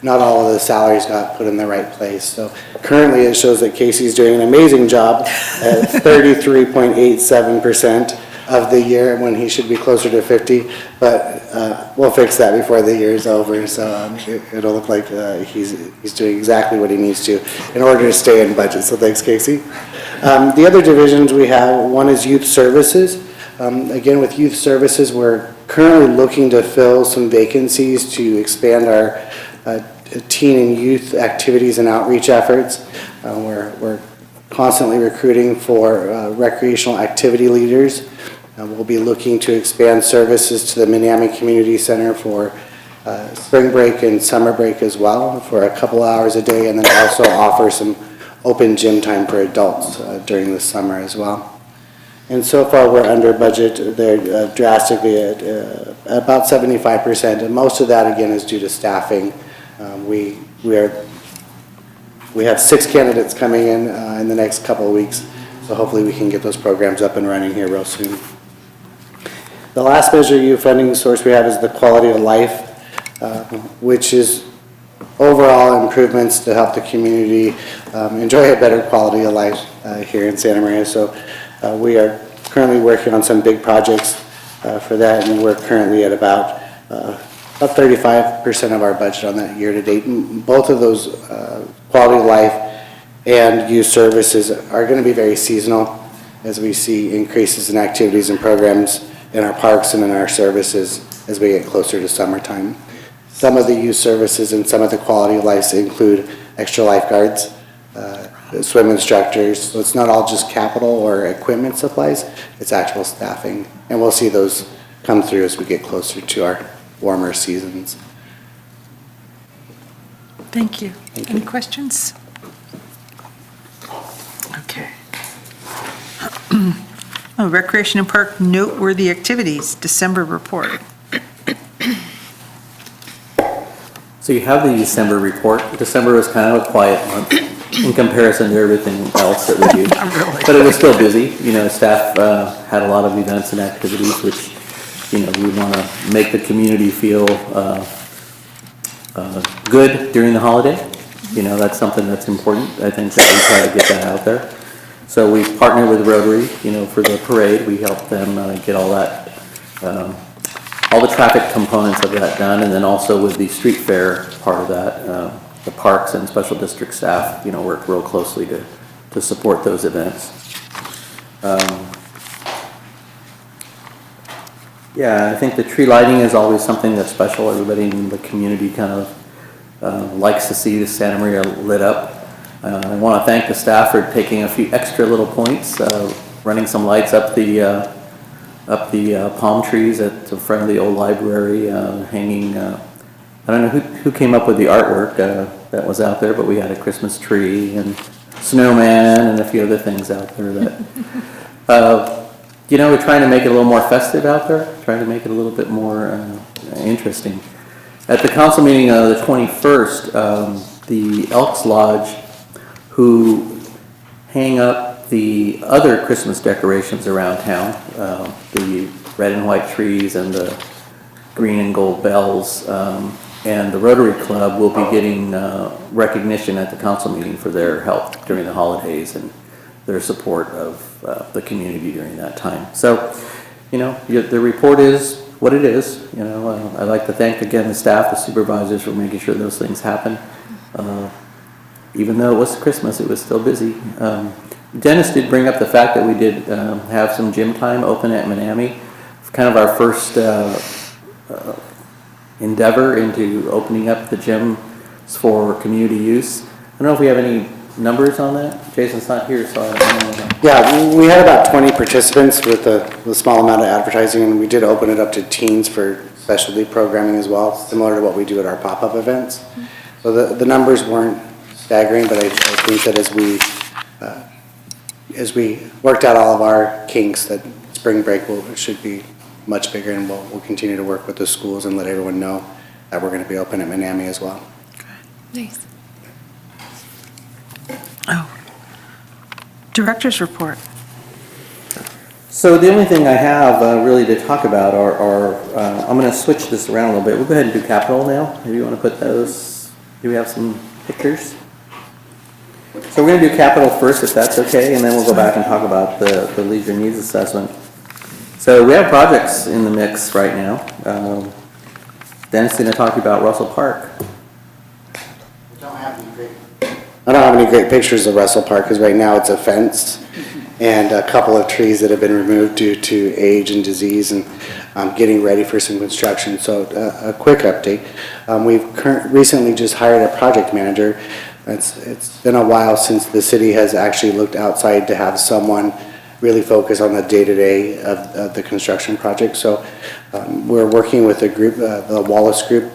M: not all of the salaries got put in the right place. So currently it shows that Casey's doing an amazing job at 33.87%. of the year when he should be closer to 50, but we'll fix that before the year is over, so it'll look like he's doing exactly what he needs to in order to stay in budget, so thanks, Casey. The other divisions we have, one is youth services. Again, with youth services, we're currently looking to fill some vacancies to expand our teen and youth activities and outreach efforts. We're constantly recruiting for recreational activity leaders. We'll be looking to expand services to the Minami Community Center for spring break and summer break as well, for a couple hours a day, and then also offer some open gym time for adults during the summer as well. And so far, we're under budget. They're drastically at about 75%, and most of that, again, is due to staffing. We have 6 candidates coming in the next couple of weeks, so hopefully we can get those programs up and running here real soon. The last Measure U funding source we have is the quality of life, which is overall improvements to help the community enjoy a better quality of life here in Santa Maria. So we are currently working on some big projects for that, and we're currently at about 35% of our budget on that year to date. Both of those quality of life and youth services are going to be very seasonal as we see increases in activities and programs in our parks and in our services as we get closer to summertime. Some of the youth services and some of the quality of life include extra lifeguards, swim instructors. So it's not all just capital or equipment supplies, it's actual staffing. And we'll see those come through as we get closer to our warmer seasons.
A: Thank you. Any questions? Okay. Oh, Recreation and Park Noteworthy Activities, December report.
H: So you have the December report. December was kind of a quiet month in comparison to everything else that we do. But it was still busy. You know, staff had a lot of events and activities, which, you know, we want to make the community feel good during the holiday. You know, that's something that's important. I think that we try to get that out there. So we partnered with Rotary, you know, for the parade. We helped them get all that, all the traffic components of that done, and then also with the street fair part of that, the parks and special district staff, you know, worked real closely to support those events. Yeah, I think the tree lighting is always something that's special. Everybody in the community kind of likes to see the Santa Maria lit up. I want to thank the staff for taking a few extra little points, running some lights up the palm trees at the front of the old library, hanging, I don't know who came up with the artwork that was out there, but we had a Christmas tree and snowman and a few other things out there that, you know, we're trying to make it a little more festive out there, trying to make it a little bit more interesting. At the council meeting the 21st, the Elks Lodge, who hang up the other Christmas decorations around town, the red and white trees and the green and gold bells, and the Rotary Club will be getting recognition at the council meeting for their help during the holidays and their support of the community during that time. So, you know, the report is what it is. You know, I'd like to thank again the staff, the supervisors for making sure those things happen. Even though it was Christmas, it was still busy. Dennis did bring up the fact that we did have some gym time open at Minami. It's kind of our first endeavor into opening up the gyms for community use. I don't know if we have any numbers on that. Jason's not here, so I don't know.
M: Yeah, we had about 20 participants with a small amount of advertising, and we did open it up to teens for specialty programming as well, similar to what we do at our pop-up events. So the numbers weren't staggering, but I think that as we worked out all of our kinks, that spring break should be much bigger, and we'll continue to work with the schools and let everyone know that we're going to be open at Minami as well.
B: Nice.
A: Oh. Director's report.
H: So the only thing I have really to talk about are I'm going to switch this around a little bit. We'll go ahead and do capital now. Maybe you want to put those, do we have some pictures? So we're going to do capital first, if that's okay, and then we'll go back and talk about the leisure needs assessment. So we have projects in the mix right now. Dennis is going to talk to you about Russell Park.
M: I don't have any great pictures of Russell Park because right now it's a fence and a couple of trees that have been removed due to age and disease and getting ready for some construction. So a quick update. We've recently just hired a project manager. It's been a while since the city has actually looked outside to have someone really focus on the day-to-day of the construction project. So we're working with a group, the Wallace Group,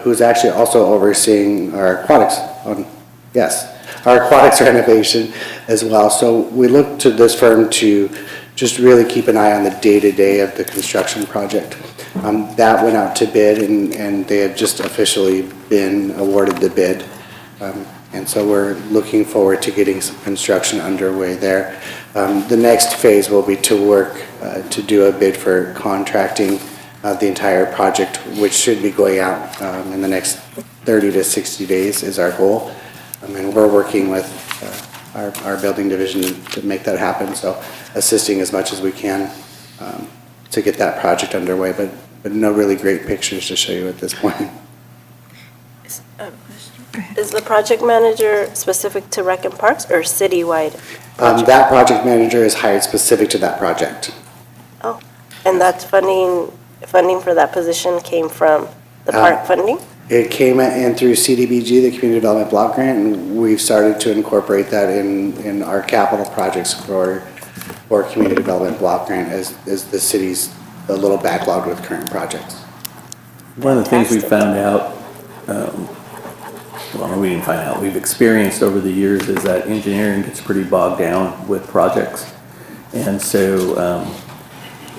M: who's actually also overseeing our aquatics our aquatics renovation as well. So we look to this firm to just really keep an eye on the day-to-day of the construction project. That went out to bid and they have just officially been awarded the bid. And so we're looking forward to getting some construction underway there. The next phase will be to work to do a bid for contracting the entire project, which should be going out in the next 30 to 60 days is our goal. And we're working with our building division to make that happen, so assisting as much as we can to get that project underway, but no really great pictures to show you at this point.
C: Is the project manager specific to Rec and Parks or citywide?
M: That project manager is hired specific to that project.
C: Oh, and that's funding for that position came from the park funding?
M: It came in through CDBG, the Community Development Block Grant, and we've started to incorporate that in our capital projects for Community Development Block Grant as the city's a little backlogged with current projects.
H: One of the things we found out, well, we didn't find out, we've experienced over the years is that engineering gets pretty bogged down with projects. And so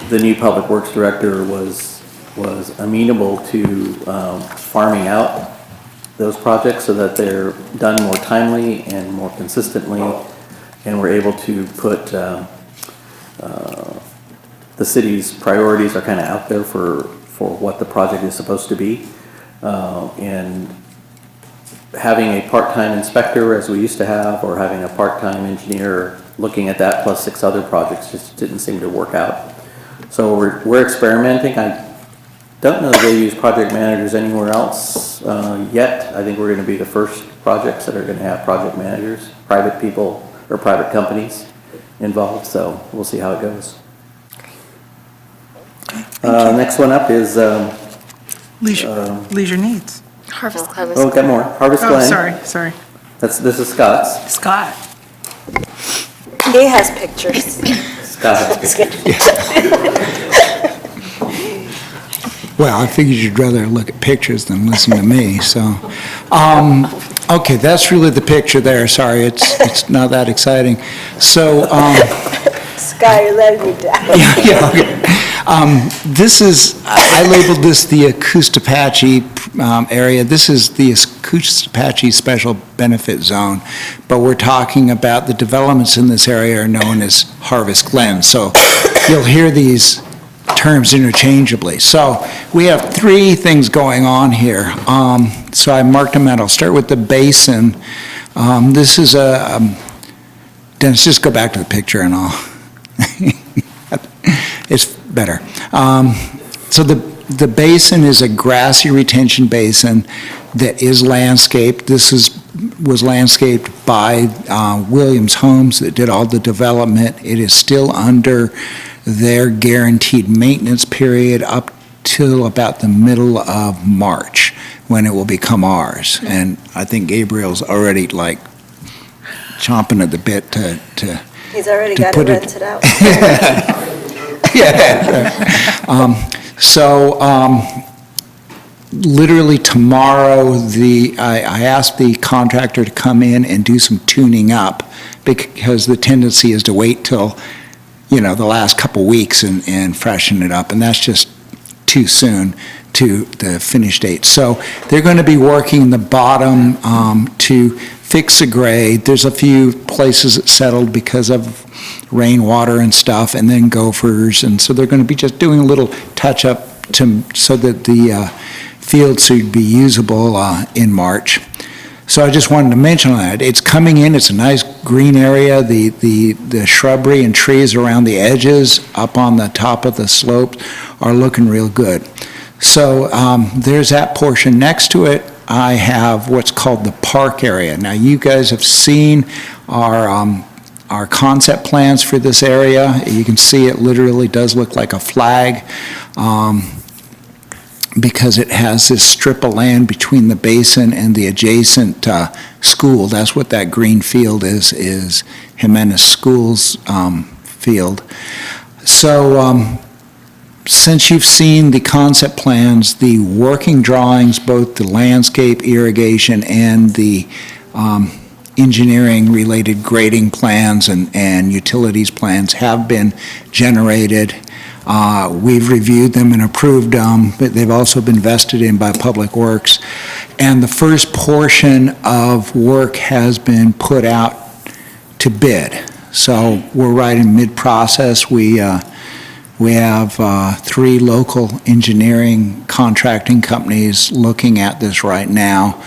H: the new Public Works Director was amenable to farming out those projects so that they're done more timely and more consistently, and we're able to put the city's priorities are kind of out there for what the project is supposed to be. And having a part-time inspector, as we used to have, or having a part-time engineer looking at that plus 6 other projects just didn't seem to work out. So we're experimenting. I don't know if they use project managers anywhere else yet. I think we're going to be the first projects that are going to have project managers, private people or private companies involved. So we'll see how it goes. Next one up is
A: Leisure needs.
B: Harvest
H: oh, got more. Harvest Glen.
A: Oh, sorry.
H: This is Scott's.
A: Scott.
C: He has pictures.
H: Scott has pictures.
L: Well, I figured you'd rather look at pictures than listen to me, so. Okay, that's really the picture there. Sorry, it's not that exciting. So,
C: Sky, you're letting me down.
L: yeah, okay. This is, I labeled this the Acoostapache area. This is the Acoostapache Special Benefit Zone, but we're talking about the developments in this area are known as Harvest Glen. So you'll hear these terms interchangeably. So we have 3 things going on here. So I marked them out. I'll start with the basin. This is Dennis, just go back to the picture and I'll, it's better. So the basin is a grassy retention basin that is landscaped. This was landscaped by Williams Homes that did all the development. It is still under their guaranteed maintenance period up till about the middle of March, when it will become ours. And I think Gabriel's already like chomping at the bit to
C: He's already got it rented out.
L: Yeah. Literally tomorrow, I asked the contractor to come in and do some tuning up, because the tendency is to wait till, the last couple weeks and freshen it up, and that's just too soon to the finish date. So they're going to be working the bottom to fix the grade. There's a few places that settled because of rainwater and stuff, and then gophers, and so they're going to be just doing a little touch-up so that the field should be usable in March. So I just wanted to mention that. It's coming in, it's a nice green area. The shrubbery and trees around the edges, up on the top of the slope, are looking real good. So there's that portion. Next to it, I have what's called the park area. Now, you guys have seen our concept plans for this area. You can see it literally does look like a flag, because it has this strip of land between the basin and the adjacent school. That's what that green field is Jimenez School's field. So since you've seen the concept plans, the working drawings, both the landscape, irrigation, and the engineering-related grading plans and utilities plans have been generated. We've reviewed them and approved them, but they've also been vested in by Public Works. And the first portion of work has been put out to bid. So we're right in mid-process. We have 3 local engineering contracting companies looking at this right now.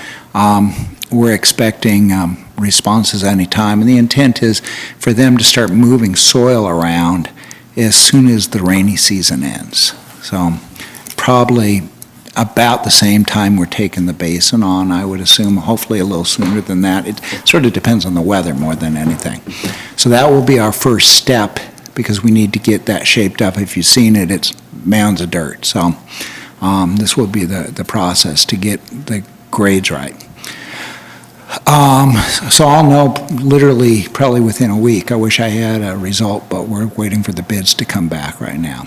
L: We're expecting responses anytime, and the intent is for them to start moving soil around as soon as the rainy season ends. So probably about the same time we're taking the basin on, I would assume, hopefully a little sooner than that. It sort of depends on the weather more than anything. So that will be our first step, because we need to get that shaped up. If you've seen it, it's mounds of dirt. So this will be the process to get the grades right. So I'll know literally probably within a week. I wish I had a result, but we're waiting for the bids to come back right now.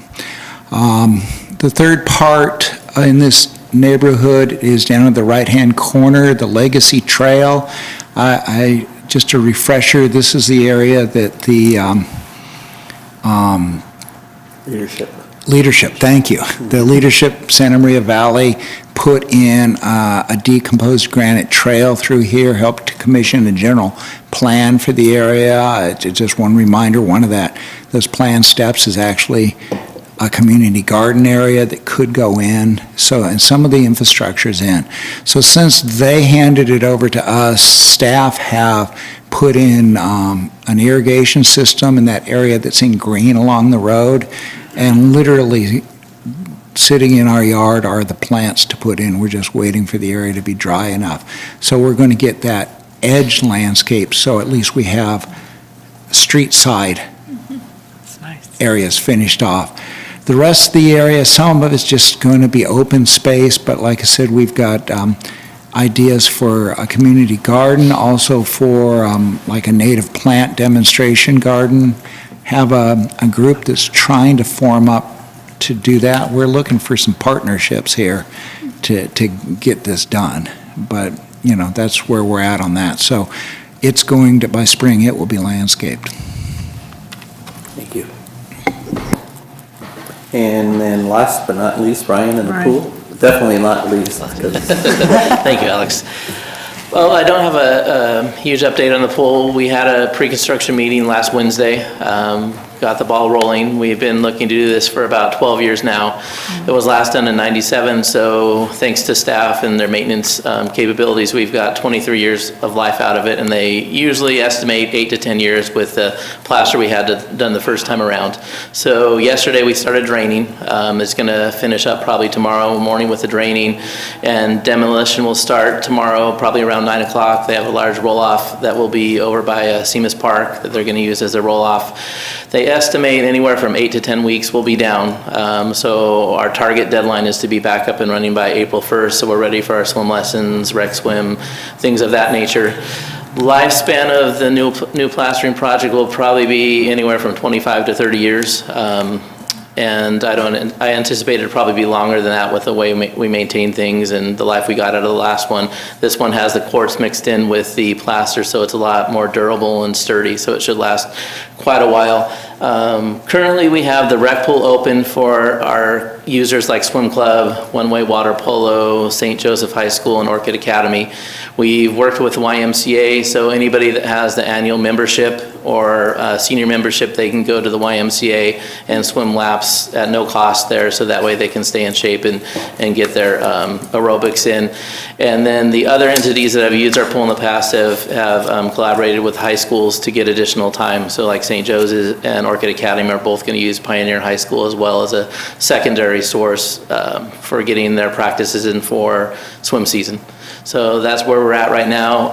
L: The third part in this neighborhood is down at the right-hand corner, the Legacy Trail. Just a refresher, this is the area that the Leadership, thank you. The Leadership Santa Maria Valley put in a decomposed granite trail through here, helped to commission a general plan for the area. Just one reminder, one of those plan steps is actually a community garden area that could go in. So, and some of the infrastructure's in. So since they handed it over to us, staff have put in an irrigation system in that area that's in green along the road, and literally sitting in our yard are the plants to put in. We're just waiting for the area to be dry enough. So we're going to get that edge landscape, so at least we have street side areas finished off. The rest of the area, some of it's just going to be open space, but like I said, we've got ideas for a community garden, also for like a native plant demonstration garden. Have a group that's trying to form up to do that. We're looking for some partnerships here to get this done, but you know, that's where we're at on that. So it's going to, by spring, it will be landscaped.
H: Thank you. And then last but not least, Brian in the pool. Definitely not least.
N: Thank you, Alex. Well, I don't have a huge update on the pool. We had a pre-construction meeting last Wednesday. Got the ball rolling. We've been looking to do this for about 12 years now. It was last done in '97, so thanks to staff and their maintenance capabilities, we've got 23 years of life out of it, and they usually estimate 8 to 10 years with the plaster we had done the first time around. So yesterday we started draining. It's going to finish up probably tomorrow morning with the draining, and demolition will start tomorrow probably around 9 o'clock. They have a large roll-off that will be over by Seamus Park that they're going to use as their roll-off. They estimate anywhere from 8 to 10 weeks will be down. So our target deadline is to be back up and running by April 1st. So we're ready for our swim lessons, rec swim, things of that nature. Lifespan of the new plastering project will probably be anywhere from 25 to 30 years. And I anticipate it'll probably be longer than that with the way we maintain things and the life we got out of the last one. This one has the quartz mixed in with the plaster, so it's a lot more durable and sturdy, so it should last quite a while. Currently we have the rec pool open for our users like Swim Club, One Way Water Polo, St. Joseph High School, and Orchid Academy. We've worked with YMCA, so anybody that has the annual membership or senior membership, they can go to the YMCA and swim laps at no cost there, so that way they can stay in shape and get their aerobics in. And then the other entities that I've used our pool in the past have collaborated with high schools to get additional time. So like St. Joe's and Orchid Academy are both going to use Pioneer High School as well as a secondary source for getting their practices in for swim season. So that's where we're at right now.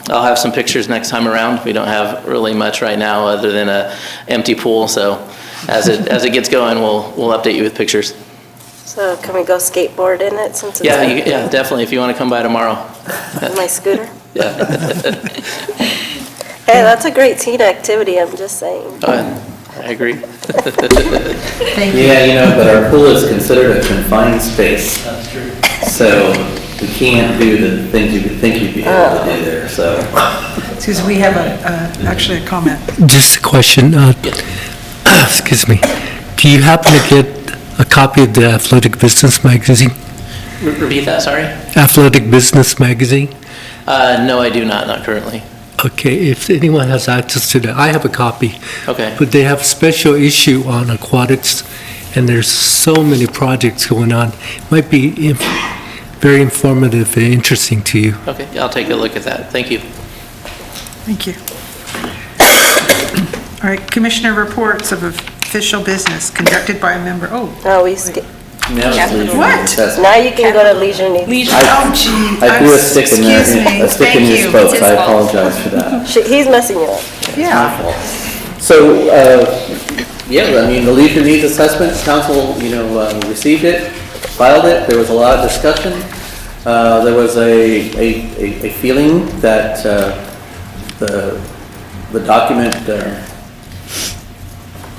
N: I'll have some pictures next time around. We don't have really much right now other than a empty pool. So as it gets going, we'll update you with pictures.
C: So can we go skateboard in it since it's
N: Yeah, yeah, definitely. If you want to come by tomorrow.
C: with my scooter?
N: Yeah.
C: Hey, that's a great teen activity, I'm just saying.
N: I agree.
A: Thank you.
H: Yeah, but our pool is considered a confined space.
N: That's true.
H: So we can't do the things you would think you'd be able to do there, so.
A: Susan, we have actually a comment.
O: Just a question, excuse me. Do you happen to get a copy of the Athletic Business Magazine?
N: Repeat that, sorry?
O: Athletic Business Magazine?
N: No, I do not currently.
O: Okay, if anyone has access to that, I have a copy.
N: Okay.
O: But they have a special issue on aquatics, and there's so many projects going on. Might be very informative and interesting to you.
N: Okay, I'll take a look at that. Thank you.
A: Thank you. All right, Commissioner reports of official business conducted by a member.
C: Oh, we skip.
H: Now it's leisure
A: What?
H: needs assessment.
C: Now you can go to leisure needs.
A: Oh, gee.
H: I threw a stick in there,
A: Excuse me.
H: a stick in
A: Thank
H: your
A: you.
H: spokes.
B: It's his
H: I
B: fault.
H: apologize for that.
C: He's messing you up.
A: Yeah.
H: So, yeah, I mean, the leisure needs assessment, council, received it, filed it, there was a lot of discussion. There was a feeling that the document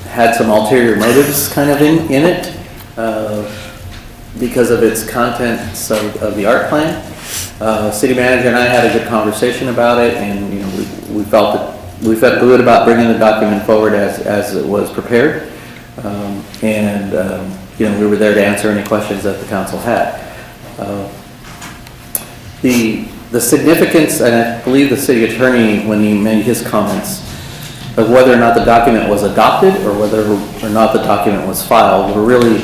H: had some ulterior motives kind of in it because of its contents of the art plan. City manager and I had a good conversation about it, and we felt good about bringing the document forward as it was prepared, we were there to answer any questions that the council had. The significance, and I believe the city attorney, when he made his comments, of whether or not the document was adopted or whether or not the document was filed were really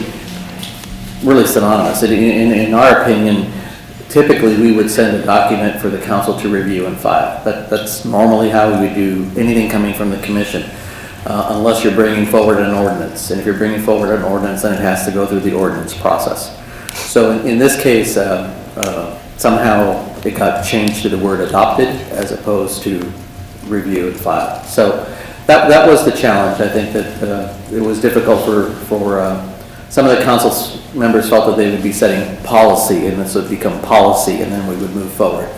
H: synonymous. In our opinion, typically we would send a document for the council to review and file. That's normally how we would do anything coming from the commission, unless you're bringing forward an ordinance. And if you're bringing forward an ordinance, then it has to go through the ordinance process. So in this case, somehow it got changed to the word adopted as opposed to review and file. So that was the challenge. I think that it was difficult for some of the council members felt that they would be setting policy, and this would become policy, and then we would move forward.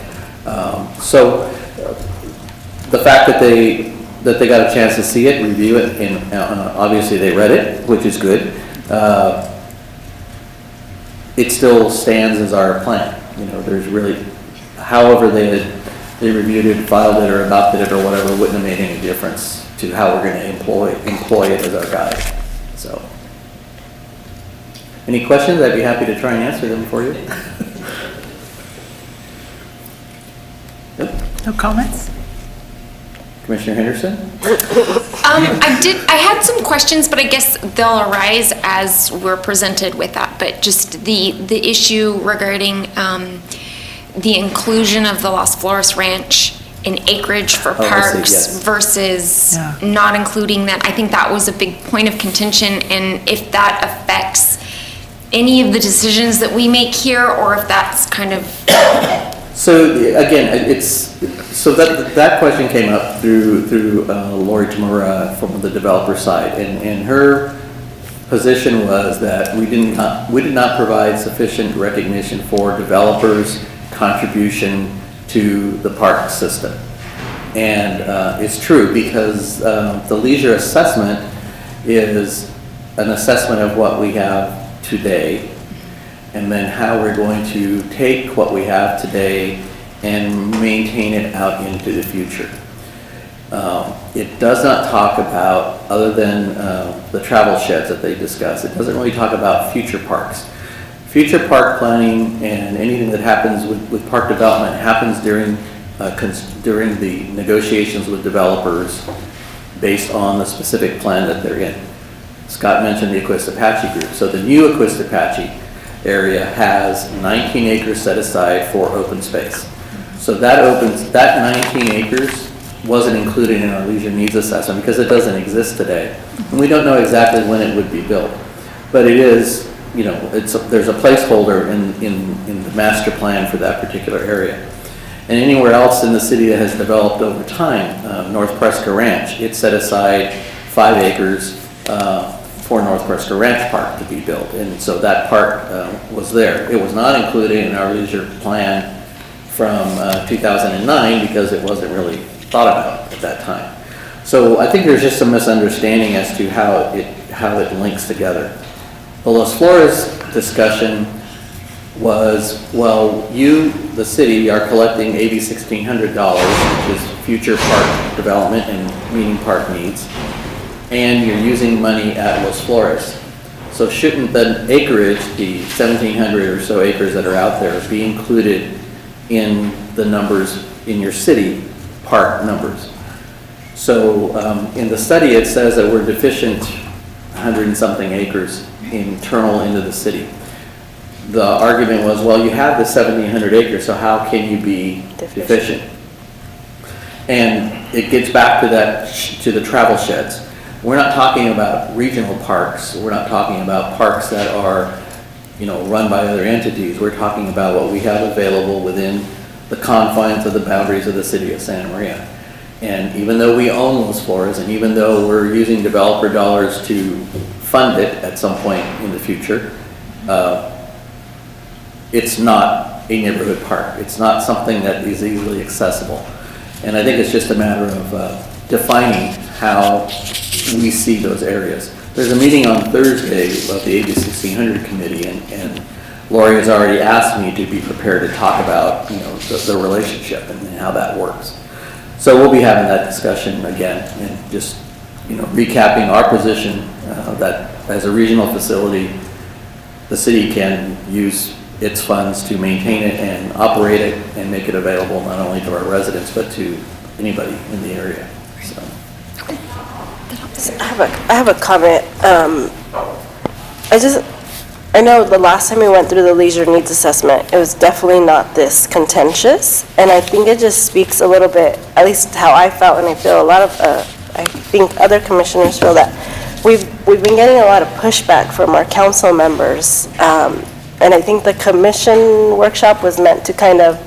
H: The fact that they got a chance to see it, review it, and obviously they read it, which is good. It still stands as our plan. There's really, however they reviewed it, filed it, or adopted it, or whatever, wouldn't have made any difference to how we're going to employ it as our guide. So, any questions? I'd be happy to try and answer them for you. Yep.
A: No comments?
H: Commissioner Henderson?
B: I had some questions, but I guess they'll arise as we're presented with that. But just the issue regarding the inclusion of the Las Flores Ranch in acreage for parks
H: yes.
B: versus not including that. I think that was a big point of contention, and if that affects any of the decisions that we make here, or if that's kind of...
H: So again, that question came up through Lori Tamura from the developer side, and her position was that we did not provide sufficient recognition for developers' contribution to the park system. And it's true, because the leisure assessment is an assessment of what we have today, and then how we're going to take what we have today and maintain it out into the future. It does not talk about, other than the travel sheds that they discuss, it doesn't really talk about future parks. Future park planning and anything that happens with park development happens during during the negotiations with developers based on the specific plan that they're in. Scott mentioned the Aquistapache group. So the new Aquistapache area has 19 acres set aside for open space. So that 19 acres wasn't included in our leisure needs assessment because it doesn't exist today. And we don't know exactly when it would be built. But it is, you know, there's a placeholder in the master plan for that particular area. And anywhere else in the city that has developed over time, North Prescott Ranch, it set aside 5 acres for North Prescott Ranch Park to be built. And so that park was there. It was not included in our leisure plan from 2009 because it wasn't really thought about at that time. So I think there's just some misunderstanding as to how it links together. The Los Flores discussion was, well, you, the city, are collecting AB $1,600, which is future park development and meeting park needs, and you're using money at Los Flores. So shouldn't the acreage, the 1,700 or so acres that are out there, be included in the numbers in your city park numbers? So in the study, it says that we're deficient 100 and something acres internal into the city. The argument was, well, you have the 1,700 acres, so how can you be deficient? And it gets back to that, to the travel sheds. We're not talking about regional parks. We're not talking about parks that are, you know, run by other entities. We're talking about what we have available within the confines of the boundaries of the city of Santa Maria. And even though we own Los Flores, and even though we're using developer dollars to fund it at some point in the future, it's not a neighborhood park. It's not something that is easily accessible. And I think it's just a matter of defining how we see those areas. There's a meeting on Thursday of the AB 1600 committee, and Lori has already asked me to be prepared to talk about, you know, the relationship and how that works. So we'll be having that discussion again and just, you know, recapping our position that as a regional facility, the city can use its funds to maintain it and operate it and make it available not only to our residents but to anybody in the area. So.
C: I have a comment. I know the last time we went through the leisure needs assessment, it was definitely not this contentious, and I think it just speaks a little bit, at least how I felt, and I feel a lot of, I think other commissioners feel that we've been getting a lot of pushback from our council members, and I think the commission workshop was meant to kind of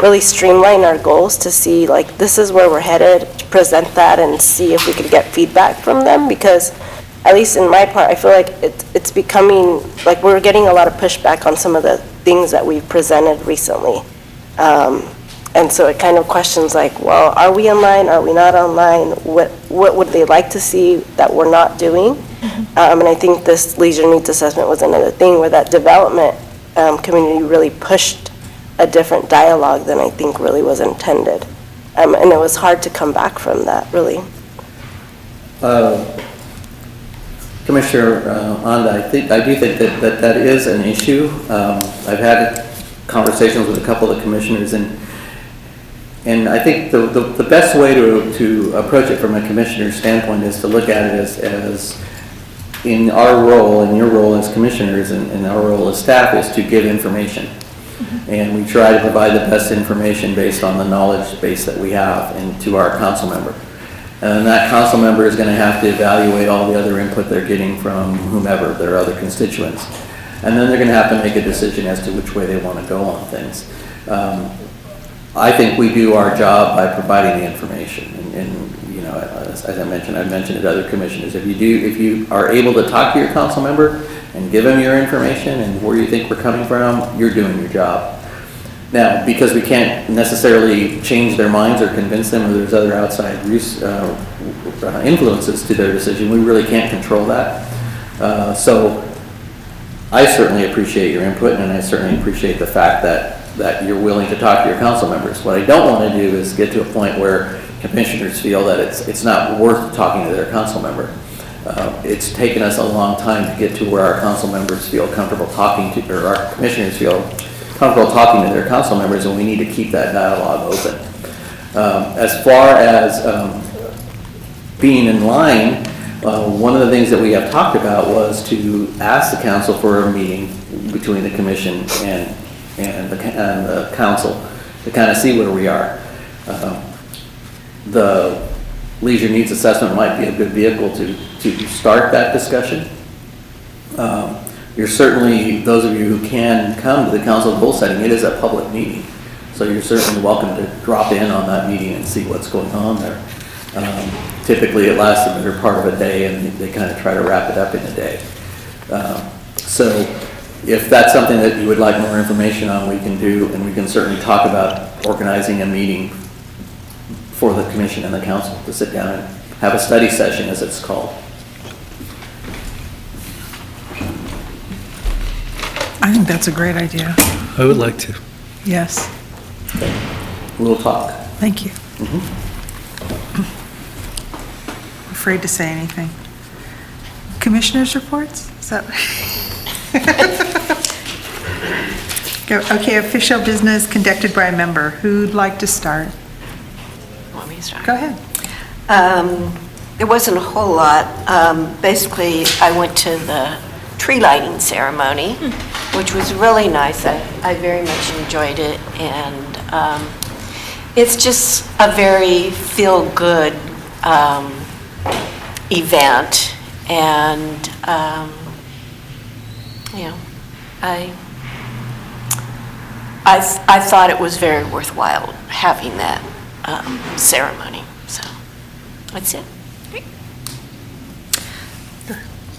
C: really streamline our goals to see, like, this is where we're headed, to present that and see if we could get feedback from them, because at least in my part, I feel like it's becoming, like, we're getting a lot of pushback on some of the things that we've presented recently. And so it kind of questions like, well, are we online? Are we not online? What would they like to see that we're not doing? And I think this leisure needs assessment was another thing where that development community really pushed a different dialogue than I think really was intended. And it was hard to come back from that, really.
H: Commissioner Onda, I do think that is an issue. I've had conversations with a couple of the commissioners, and I think the best way to approach it from a commissioner's standpoint is to look at it as in our role, in your role as commissioners, and our role as staff is to give information. And we try to provide the best information based on the knowledge base that we have and to our council member. And that council member is going to have to evaluate all the other input they're getting from whomever, their other constituents. And then they're going to have to make a decision as to which way they want to go on things. I think we do our job by providing the information. And you know, as I mentioned, I've mentioned it to other commissioners. If you are able to talk to your council member and give them your information and where you think we're coming from, you're doing your job. Now, because we can't necessarily change their minds or convince them, or there's other outside influences to their decision, we really can't control that. So I certainly appreciate your input, and I certainly appreciate the fact that you're willing to talk to your council members. What I don't want to do is get to a point where commissioners feel that it's not worth talking to their council member. It's taken us a long time to get to where our council members feel comfortable talking to, or our commissioners feel comfortable talking to their council members, and we need to keep that dialogue open. As far as being in line, one of the things that we have talked about was to ask the council for a meeting between the commission and the council to kind of see where we are. The leisure needs assessment might be a good vehicle to start that discussion. You're certainly, those of you who can come to the council goal setting, it is a public meeting. So you're certainly welcome to drop in on that meeting and see what's going on there. Typically it lasts a better part of a day and they kind of try to wrap it up in a day. So if that's something that you would like more information on, we can do, and we can certainly talk about organizing a meeting for the commission and the council to sit down and have a study session, as it's called.
A: I think that's a great idea.
O: I would like to.
A: Yes.
H: We'll talk.
A: Thank you. Afraid to say anything. Commissioners' reports? Is that? Okay, official business conducted by a member. Who'd like to start?
K: Want me to start?
A: Go ahead.
K: There wasn't a whole lot. Basically, I went to the tree lighting ceremony, which was really nice. I very much enjoyed it, and it's just a very feel-good event, and you know, I thought it was very worthwhile having that ceremony. So that's it.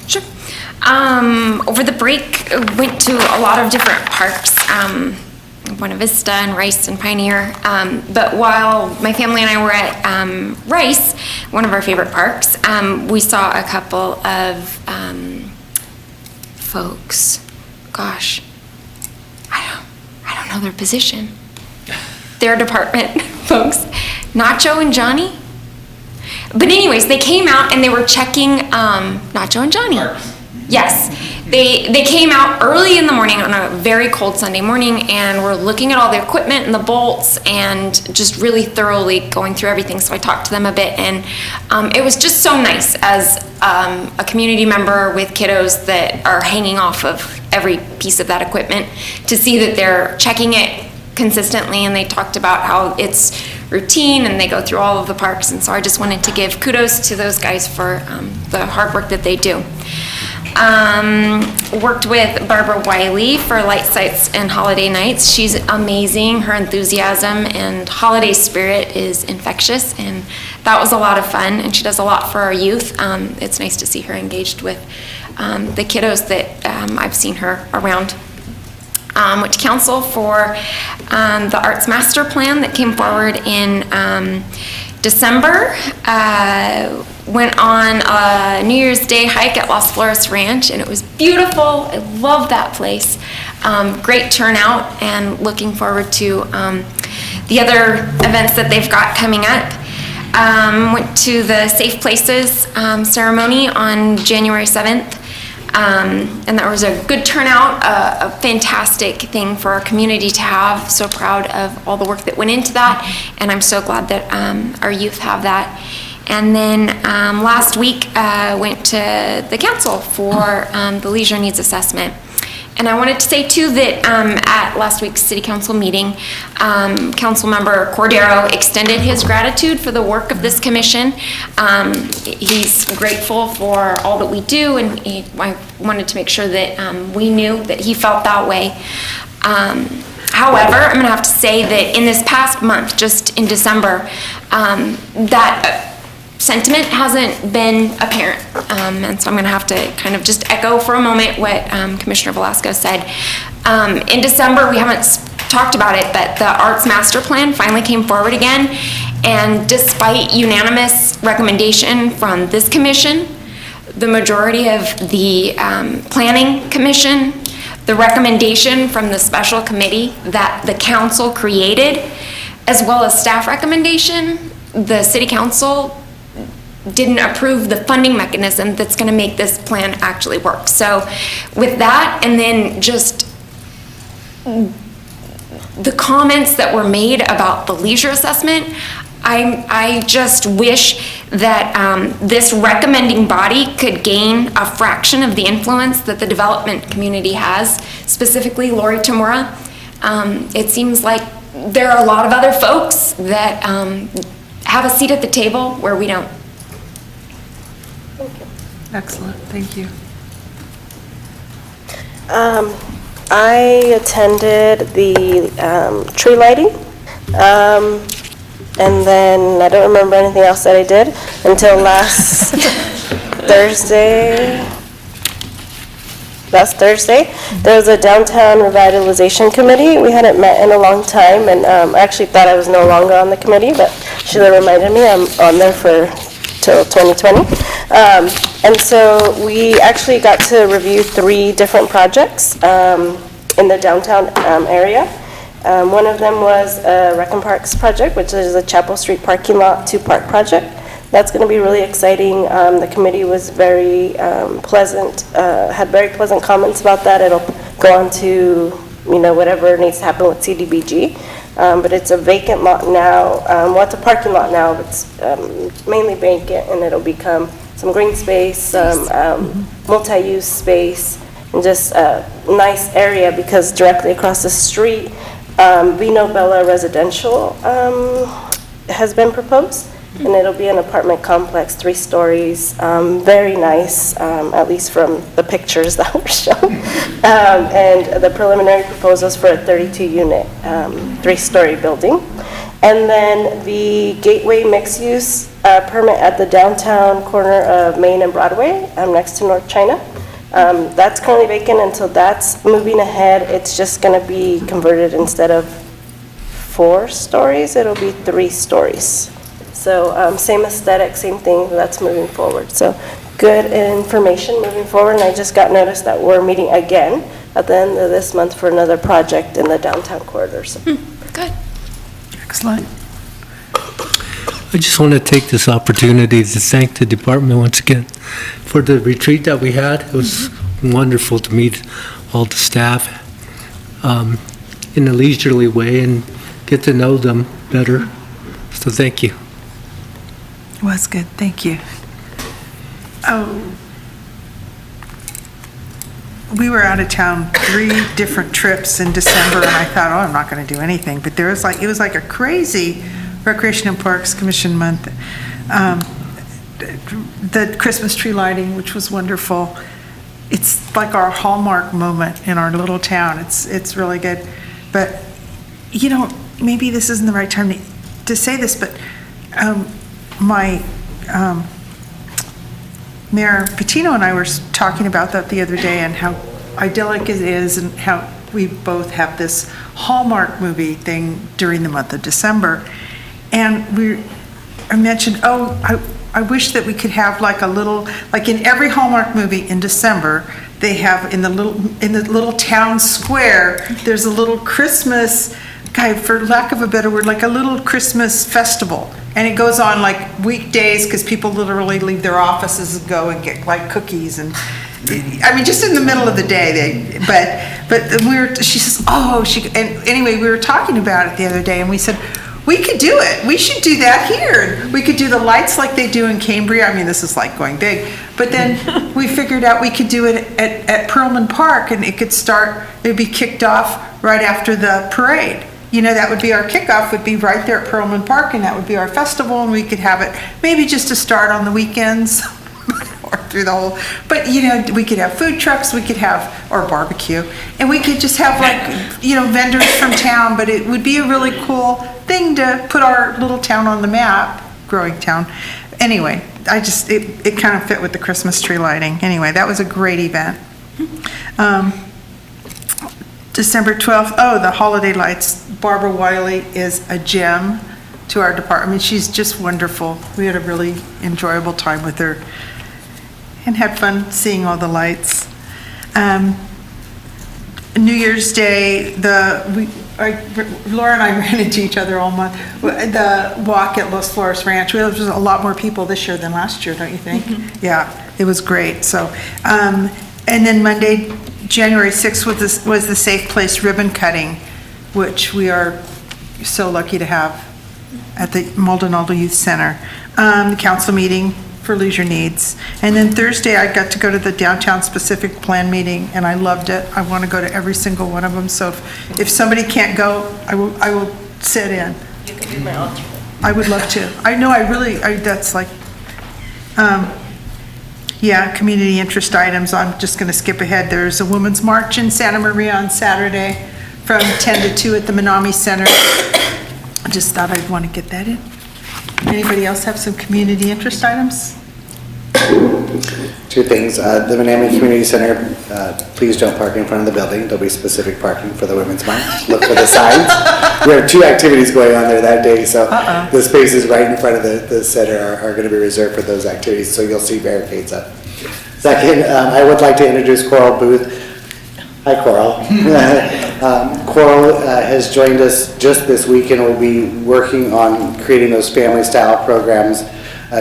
B: Sure. Over the break, went to a lot of different parks, Buena Vista and Rice and Pioneer. But while my family and I were at Rice, one of our favorite parks, we saw a couple of folks. Gosh, I don't know their position. Their department folks, Nacho and Johnny. But anyways, they came out and they were checking Nacho and Johnny. Yes, they came out early in the morning on a very cold Sunday morning and were looking at all the equipment and the bolts and just really thoroughly going through everything. So I talked to them a bit, and it was just so nice as a community member with kiddos that are hanging off of every piece of that equipment to see that they're checking it consistently, and they talked about how it's routine and they go through all of the parks. And so I just wanted to give kudos to those guys for the hard work that they do. Worked with Barbara Wiley for Light Sites and Holiday Nights. She's amazing. Her enthusiasm and holiday spirit is infectious, and that was a lot of fun, and she does a lot for our youth. It's nice to see her engaged with the kiddos that I've seen her around. Went to council for the Arts Master Plan that came forward in December. Went on a New Year's Day hike at Las Flores Ranch, and it was beautiful. I love that place. Great turnout, and looking forward to the other events that they've got coming up. Went to the Safe Places ceremony on January 7th. And that was a good turnout, a fantastic thing for our community to have. So proud of all the work that went into that, and I'm so glad that our youth have that. And then last week, went to the council for the leisure needs assessment. And I wanted to say too that at last week's city council meeting, council member Cordero extended his gratitude for the work of this commission. He's grateful for all that we do, and I wanted to make sure that we knew that he felt that way. However, I'm gonna have to say that in this past month, just in December, that sentiment hasn't been apparent, and so I'm going to have to kind of just echo for a moment what Commissioner Velasco said. In December, we haven't talked about it, but the Arts Master Plan finally came forward again, and despite unanimous recommendation from this commission, the majority of the Planning Commission, the recommendation from the special committee that the council created, as well as staff recommendation, the city council didn't approve the funding mechanism that's going to make this plan actually work. So with that, and then just the comments that were made about the leisure assessment, I just wish that this recommending body could gain a fraction of the influence that the development community has, specifically Lori Tamura. It seems like there are a lot of other folks that have a seat at the table where we don't.
A: Excellent, thank you.
C: I attended the tree lighting, and then I don't remember anything else that I did until last Thursday. Last Thursday, there was a downtown revitalization committee. We hadn't met in a long time, and I actually thought I was no longer on the committee, but Sheila reminded me I'm on there till 2020. And so we actually got to review 3 different projects in the downtown area. One of them was a Rec and Parks project, which is a Chapel Street parking lot to park project. That's going to be really exciting. The committee was very pleasant, had very pleasant comments about that. It'll go on to, whatever needs to happen with CDBG. But it's a vacant lot now. Well, it's a parking lot now, but it's mainly vacant, and it'll become some green space, some multi-use space, and just a nice area because directly across the street, Vino Bella Residential has been proposed. And it'll be an apartment complex, 3 stories, very nice, at least from the pictures that were shown. And the preliminary proposals for a 32-unit, 3-story building. And then the Gateway mixed-use permit at the downtown corner of Main and Broadway, next to North China. That's currently vacant until that's moving ahead. It's just going to be converted instead of 4 stories, it'll be 3 stories. So same aesthetic, same thing, that's moving forward. So good information moving forward, and I just got notice that we're meeting again at the end of this month for another project in the downtown corridor. So.
B: Good.
A: Excellent.
O: I just want to take this opportunity to thank the department once again for the retreat that we had. It was wonderful to meet all the staff in a leisurely way and get to know them better. So thank you.
A: It was good, thank you. Oh, we were out of town 3 different trips in December, and I thought, I'm not going to do anything. But it was like a crazy Recreation and Parks Commission month. The Christmas tree lighting, which was wonderful. It's like our hallmark moment in our little town. It's really good. But, maybe this isn't the right time to say this, but my Mayor Patino and I were talking about that the other day and how idyllic it is and how we both have this Hallmark movie thing during the month of December. And I mentioned, I wish that we could have like a little, like in every Hallmark movie in December, they have in the little town square, there's a little Christmas, for lack of a better word, like a little Christmas festival. And it goes on like weekdays because people literally leave their offices and go and get like cookies and, just in the middle of the day. She says, and anyway, we were talking about it the other day and we said, we could do it. We should do that here. We could do the lights like they do in Cambria. This is like going big. But then we figured out we could do it at Perlman Park and it'd be kicked off right after the parade. That would be our kickoff, would be right there at Perlman Park, and that would be our festival, and we could have it maybe just to start on the weekends or through the whole, but we could have food trucks, we could have, or barbecue, and we could just have vendors from town, but it would be a really cool thing to put our little town on the map, growing town. Anyway, it kind of fit with the Christmas tree lighting. Anyway, that was a great event. December 12th, the holiday lights. Barbara Wiley is a gem to our department. She's just wonderful. We had a really enjoyable time with her and had fun seeing all the lights. New Year's Day, Laura and I ran into each other all month. The walk at Los Flores Ranch, there was a lot more people this year than last year, don't you think? Mm-hmm. Yeah, it was great. So, and then Monday, January 6th was the Safe Place ribbon cutting, which we are so lucky to have at the Maldonado Youth Center. The council meeting for leisure needs. And then Thursday, I got to go to the downtown specific plan meeting, and I loved it. I want to go to every single one of them, so if somebody can't go, I will sit in.
K: You can be my alternate.
A: I would love to. I know, that's like, yeah, community interest items. I'm just going to skip ahead. There's a Women's March in Santa Maria on Saturday from 10 to 2 at the Menominee Center. I just thought I'd want to get that in. Anybody else have some community interest items?
M: Two things. The Menominee Community Center, please don't park in front of the building. There'll be specific parking for the Women's March. Look for the signs. We have 2 activities going on there that day, so the spaces right in front of the center are going to be reserved for those activities, so you'll see barricades up. Second, I would like to introduce Coral Booth. Hi, Coral. Coral has joined us just this week and will be working on creating those family-style programs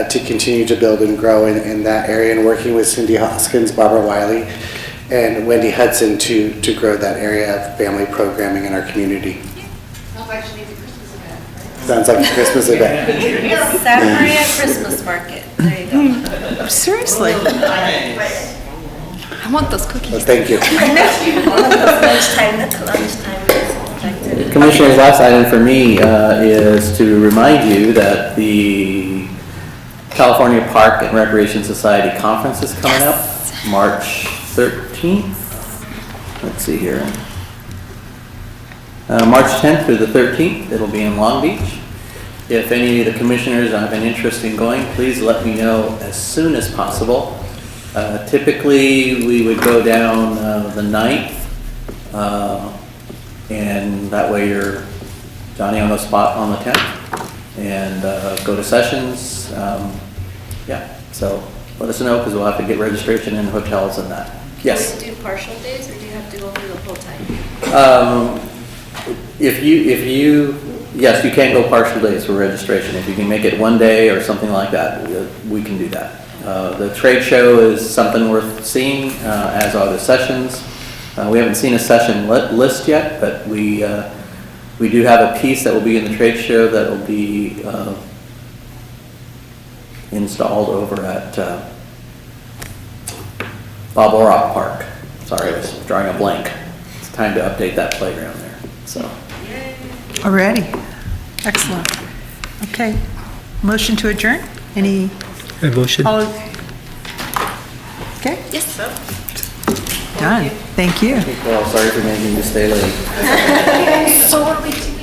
M: to continue to build and grow in that area, and working with Cindy Hoskins, Barbara Wiley, and Wendy Hudson to grow that area of family programming in our community. Sounds like a Christmas event.
P: Santa Maria Christmas Market. There you go.
A: Seriously?
B: I want those cookies.
M: Well, thank you.
P: Lunchtime.
H: Commissioner's last item for me is to remind you that the California Park and Recreation Society Conference is coming up March 13th. Let's see here. March 10th through the 13th, it'll be in Long Beach. If any of the commissioners have an interest in going, please let me know as soon as possible. Typically, we would go down the 9th, and that way you're Johnny on the spot on the 10th, and go to sessions. Yeah, so let us know, because we'll have to get registration in hotels and that. Yes?
P: Do you do partial days, or do you have to go through the full time?
H: Yes, you can go partial days for registration. If you can make it one day or something like that, we can do that. The trade show is something worth seeing, as are the sessions. We haven't seen a session list yet, but we do have a piece that will be in the trade show that will be installed over at Bob Orrock Park. Sorry, I was drawing a blank. It's time to update that playground there. So.
A: Already. Excellent. Okay. Motion to adjourn? Any?
O: A motion?
A: Okay.
B: Yes.
A: Done. Thank you.
H: Well, sorry for making you stay late.
P: So what are we doing?